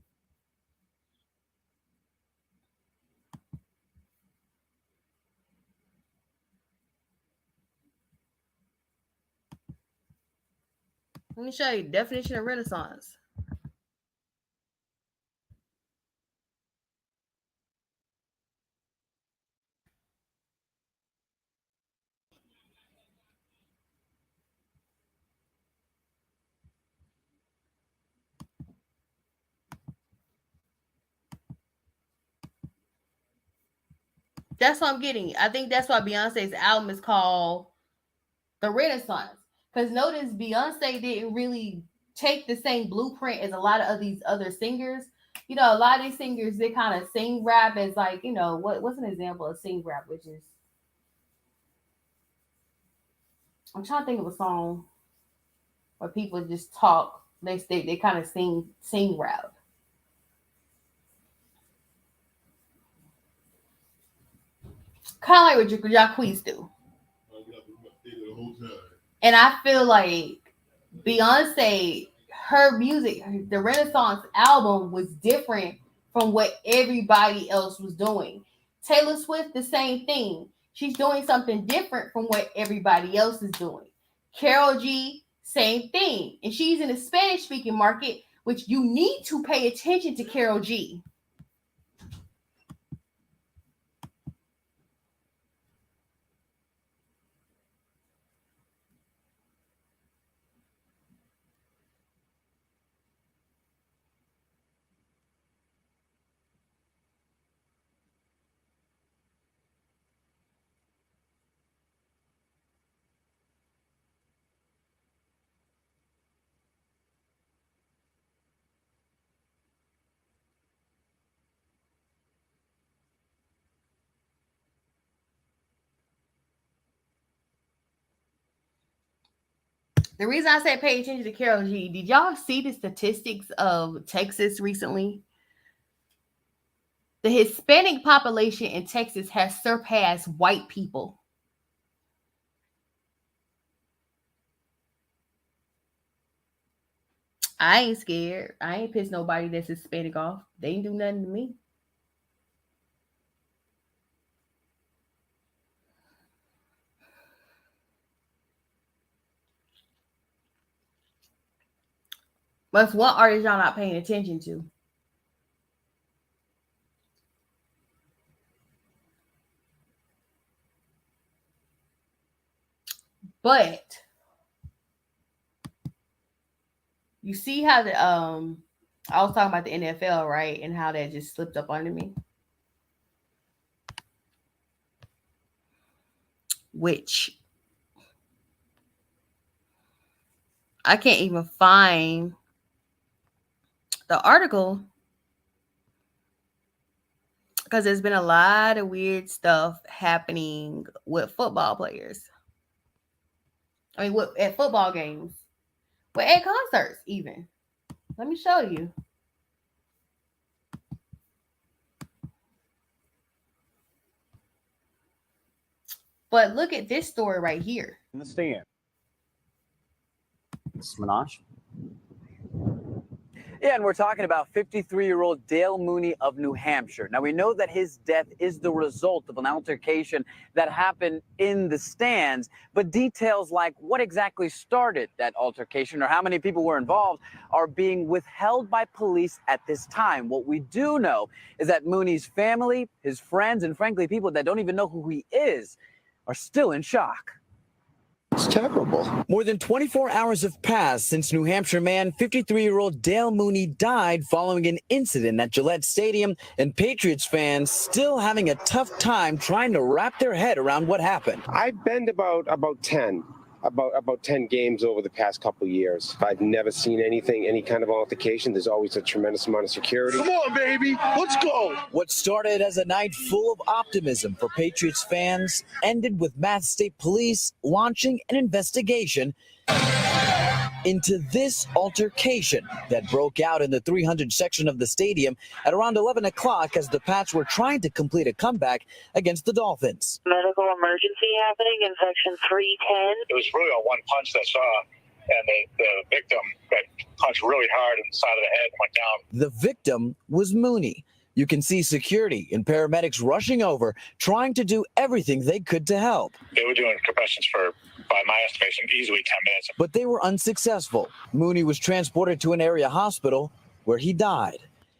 Let me show you the definition of Renaissance. That's what I'm getting. I think that's why Beyonce's album is called The Renaissance. Because notice Beyonce didn't really take the same blueprint as a lot of these other singers. You know, a lot of these singers, they kind of sing rap as like, you know, what's an example of sing rap, which is, I'm trying to think of a song where people just talk. They kind of sing rap. Kind of like what Jacquees do. And I feel like Beyonce, her music, the Renaissance album was different from what everybody else was doing. Taylor Swift, the same thing. She's doing something different from what everybody else is doing. Karol G, same thing. And she's in the Spanish-speaking market, which you need to pay attention to Karol G. The reason I say pay attention to Karol G, did y'all see the statistics of Texas recently? The Hispanic population in Texas has surpassed white people. I ain't scared. I ain't pissed nobody that's Hispanic off. They ain't do nothing to me. But what artist y'all not paying attention to? But you see how the I was talking about the NFL, right? And how that just slipped up under me. Which I can't even find the article because there's been a lot of weird stuff happening with football players. I mean, at football games, but at concerts even. Let me show you. But look at this story right here. In the stand. This is Minaj. Yeah, and we're talking about 53-year-old Dale Mooney of New Hampshire. Now, we know that his death is the result of an altercation that happened in the stands, but details like what exactly started that altercation or how many people were involved are being withheld by police at this time. What we do know is that Mooney's family, his friends, and frankly, people that don't even know who he is are still in shock. It's terrible. More than 24 hours have passed since New Hampshire man 53-year-old Dale Mooney died following an incident at Gillette Stadium, and Patriots fans still having a tough time trying to wrap their head around what happened. I've been to about 10 games over the past couple of years. I've never seen any kind of altercation. There's always a tremendous amount of security. Come on, baby, let's go. What started as a night full of optimism for Patriots fans ended with Mass State Police launching an investigation into this altercation that broke out in the 300 section of the stadium at around 11 o'clock as the Pats were trying to complete a comeback against the Dolphins. Medical emergency happening in section 310. It was really a one punch that saw, and the victim got punched really hard in the side of the head and went down. The victim was Mooney. You can see security and paramedics rushing over, trying to do everything they could to help. They were doing compressions for, by my estimation, easily 10 minutes. But they were unsuccessful. Mooney was transported to an area hospital where he died.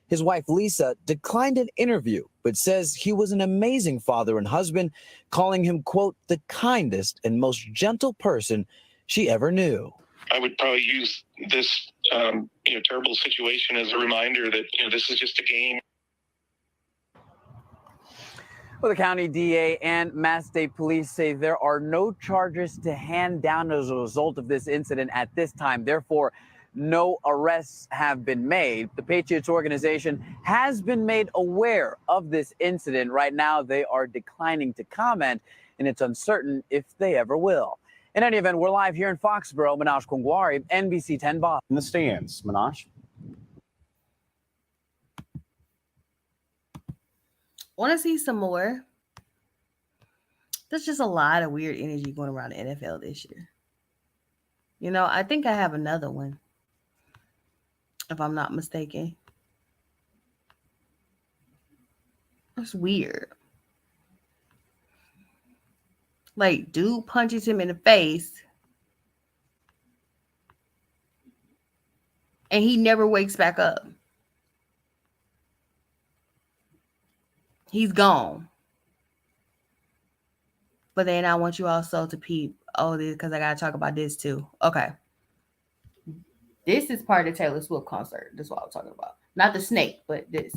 His wife, Lisa, declined an interview, but says he was an amazing father and husband, calling him, quote, the kindest and most gentle person she ever knew. I would probably use this terrible situation as a reminder that this is just a game. Well, the county DA and Mass State Police say there are no charges to hand down as a result of this incident at this time. Therefore, no arrests have been made. The Patriots organization has been made aware of this incident. Right now, they are declining to comment, and it's uncertain if they ever will. In any event, we're live here in Foxborough. Minaj Kongwari, NBC 10 Boston. In the stands, Minaj. Want to see some more? There's just a lot of weird energy going around the NFL this year. I think I have another one, if I'm not mistaken. That's weird. Like, dude punches him in the face. and he never wakes back up. He's gone. But then I want you also to peep. Oh, this because I gotta talk about this too. Okay. This is part of the Taylor Swift concert. That's what I'm talking about. Not the snake, but this.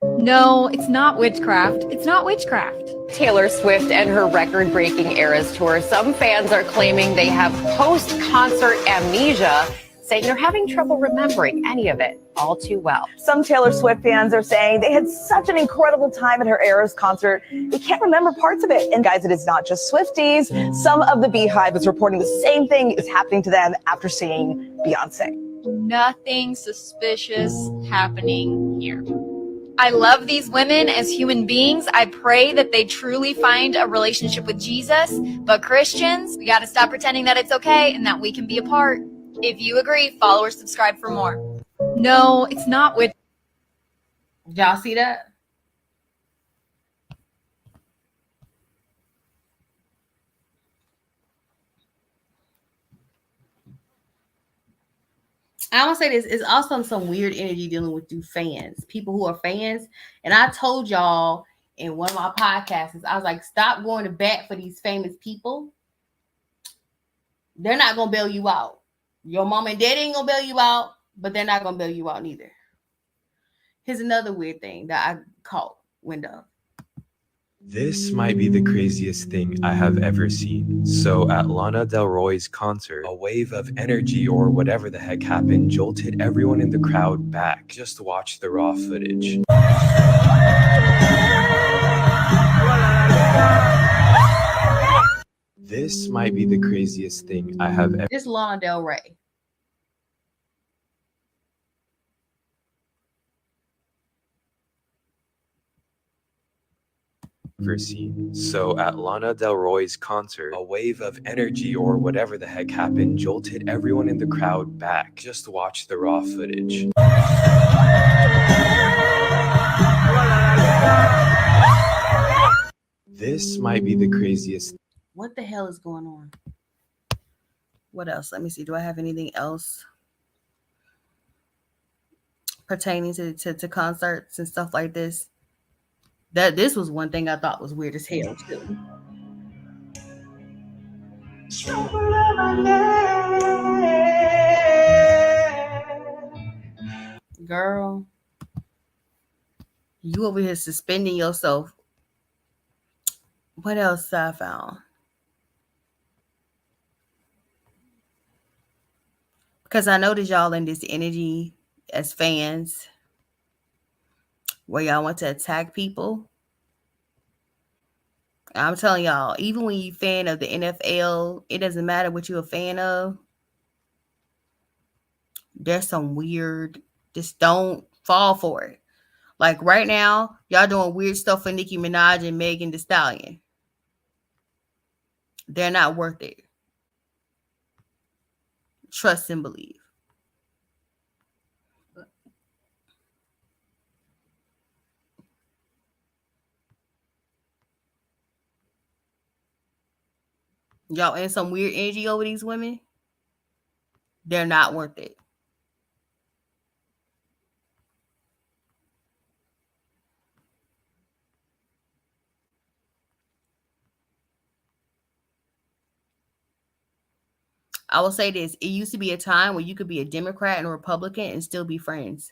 No, it's not witchcraft. It's not witchcraft. Taylor Swift and her record-breaking Eras Tour. Some fans are claiming they have post-concert amnesia, saying they're having trouble remembering any of it all too well. Some Taylor Swift fans are saying they had such an incredible time at her Eras concert, they can't remember parts of it. And guys, it is not just Swifties. Some of the Beehive is reporting the same thing is happening to them after seeing Beyonce. Nothing suspicious happening here. I love these women as human beings. I pray that they truly find a relationship with Jesus. But Christians, we got to stop pretending that it's okay and that we can be apart. If you agree, follow or subscribe for more. No, it's not with. Y'all see that? I want to say this is also some weird energy dealing with you fans, people who are fans. And I told y'all in one of my podcasts, I was like, stop going to bat for these famous people. They're not going to bail you out. Your mom and dad ain't going to bail you out, but they're not going to bail you out neither. Here's another weird thing that I caught wind of. This might be the craziest thing I have ever seen. So at Lana Del Rey's concert, a wave of energy or whatever the heck happened jolted everyone in the crowd back. Just watch the raw footage. This might be the craziest thing I have ever. This is Lana Del Rey. Seen. So at Lana Del Rey's concert, a wave of energy or whatever the heck happened jolted everyone in the crowd back. Just watch the raw footage. This might be the craziest. What the hell is going on? What else? Let me see. Do I have anything else pertaining to concerts and stuff like this? This was one thing I thought was weird as hell too. Girl, you over here suspending yourself. What else I found? Because I noticed y'all in this energy as fans where y'all want to attack people. I'm telling y'all, even when you're a fan of the NFL, it doesn't matter what you're a fan of. There's some weird, just don't fall for it. Like right now, y'all doing weird stuff for Nicki Minaj and Megan Thee Stallion. They're not worth it. Trust and believe. Y'all in some weird energy over these women. They're not worth it. I will say this. It used to be a time where you could be a Democrat and a Republican and still be friends.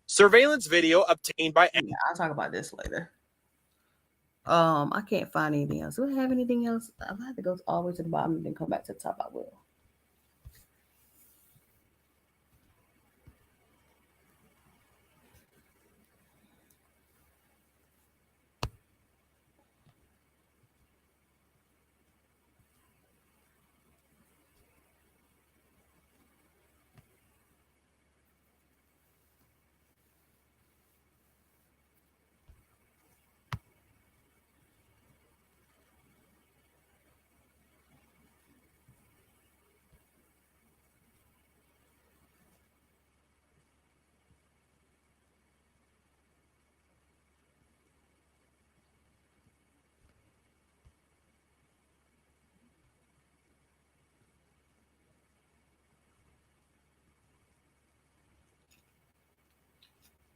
Surveillance video obtained by. Yeah, I'll talk about this later. I can't find anything else. Do I have anything else? I'll have to go all the way to the bottom and then come back to the top. I will.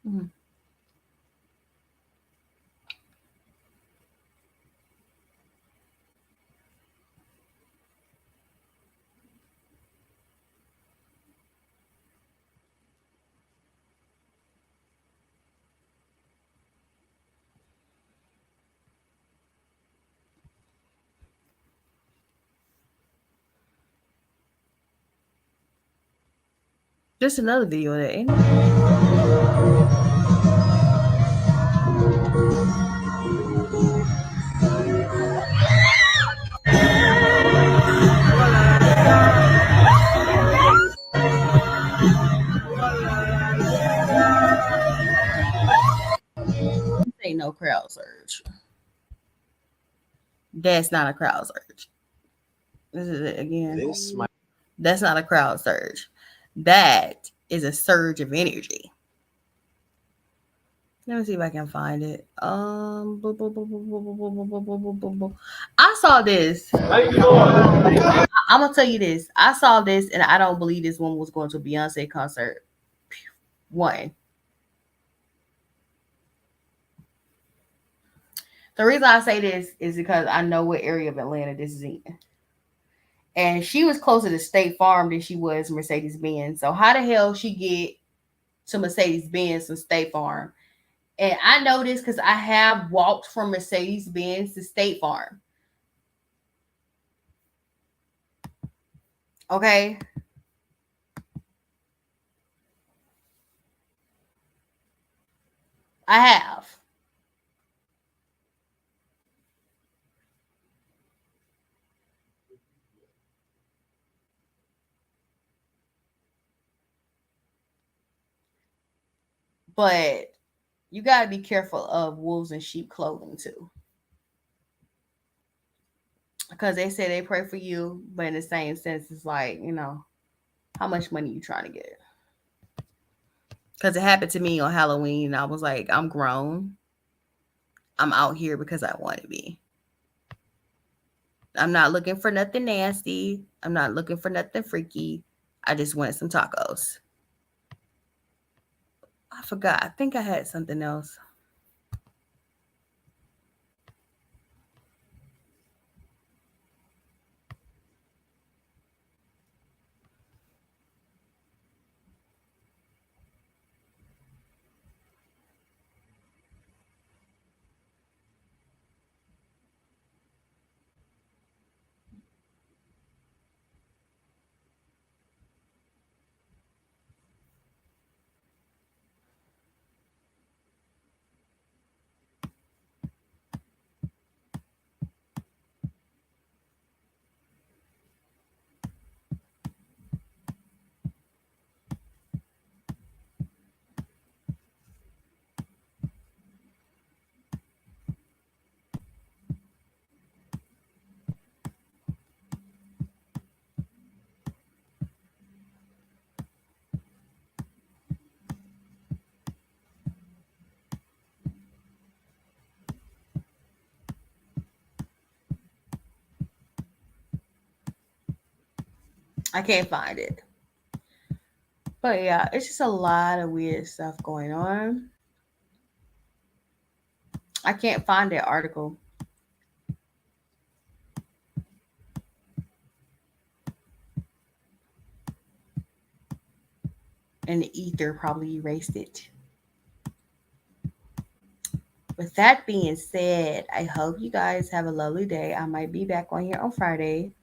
Mhm. Just another video of that, ain't it? This ain't no crowd surge. That's not a crowd surge. This is it again. That's not a crowd surge. That is a surge of energy. Let me see if I can find it. I saw this. I'm gonna tell you this. I saw this, and I don't believe this woman was going to a Beyonce concert. One. The reason I say this is because I know what area of Atlanta this is in. And she was closer to State Farm than she was Mercedes-Benz. So how the hell she get to Mercedes-Benz from State Farm? And I know this because I have walked from Mercedes-Benz to State Farm. Okay. I have. But you got to be careful of wolves in sheep clothing too. Because they say they pray for you, but in the same sense, it's like, you know, how much money you trying to get? Because it happened to me on Halloween. And I was like, I'm grown. I'm out here because I want to be. I'm not looking for nothing nasty. I'm not looking for nothing freaky. I just wanted some tacos. I forgot. I think I had something else. I can't find it. But yeah, it's just a lot of weird stuff going on. I can't find that article. And the ether probably erased it. With that being said, I hope you guys have a lovely day. I might be back on here on Friday.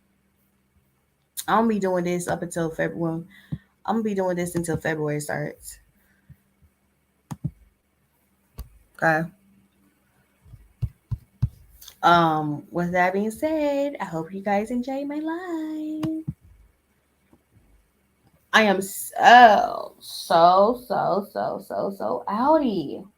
I'll be doing this up until February. I'm gonna be doing this until February starts. Okay. With that being said, I hope you guys enjoy my live. I am so outie.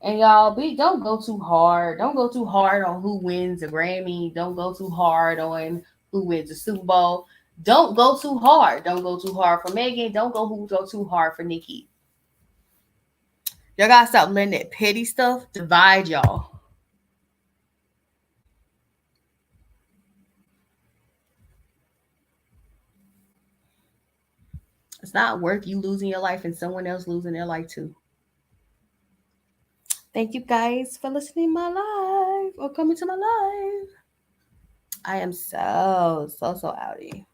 And y'all, don't go too hard. Don't go too hard on who wins a Grammy. Don't go too hard on who wins the Super Bowl. Don't go too hard. Don't go too hard for Megan. Don't go too hard for Nicki. Y'all gotta stop letting that petty stuff divide y'all. It's not worth you losing your life and someone else losing their life too. Thank you guys for listening to my live or coming to my live. I am so outie.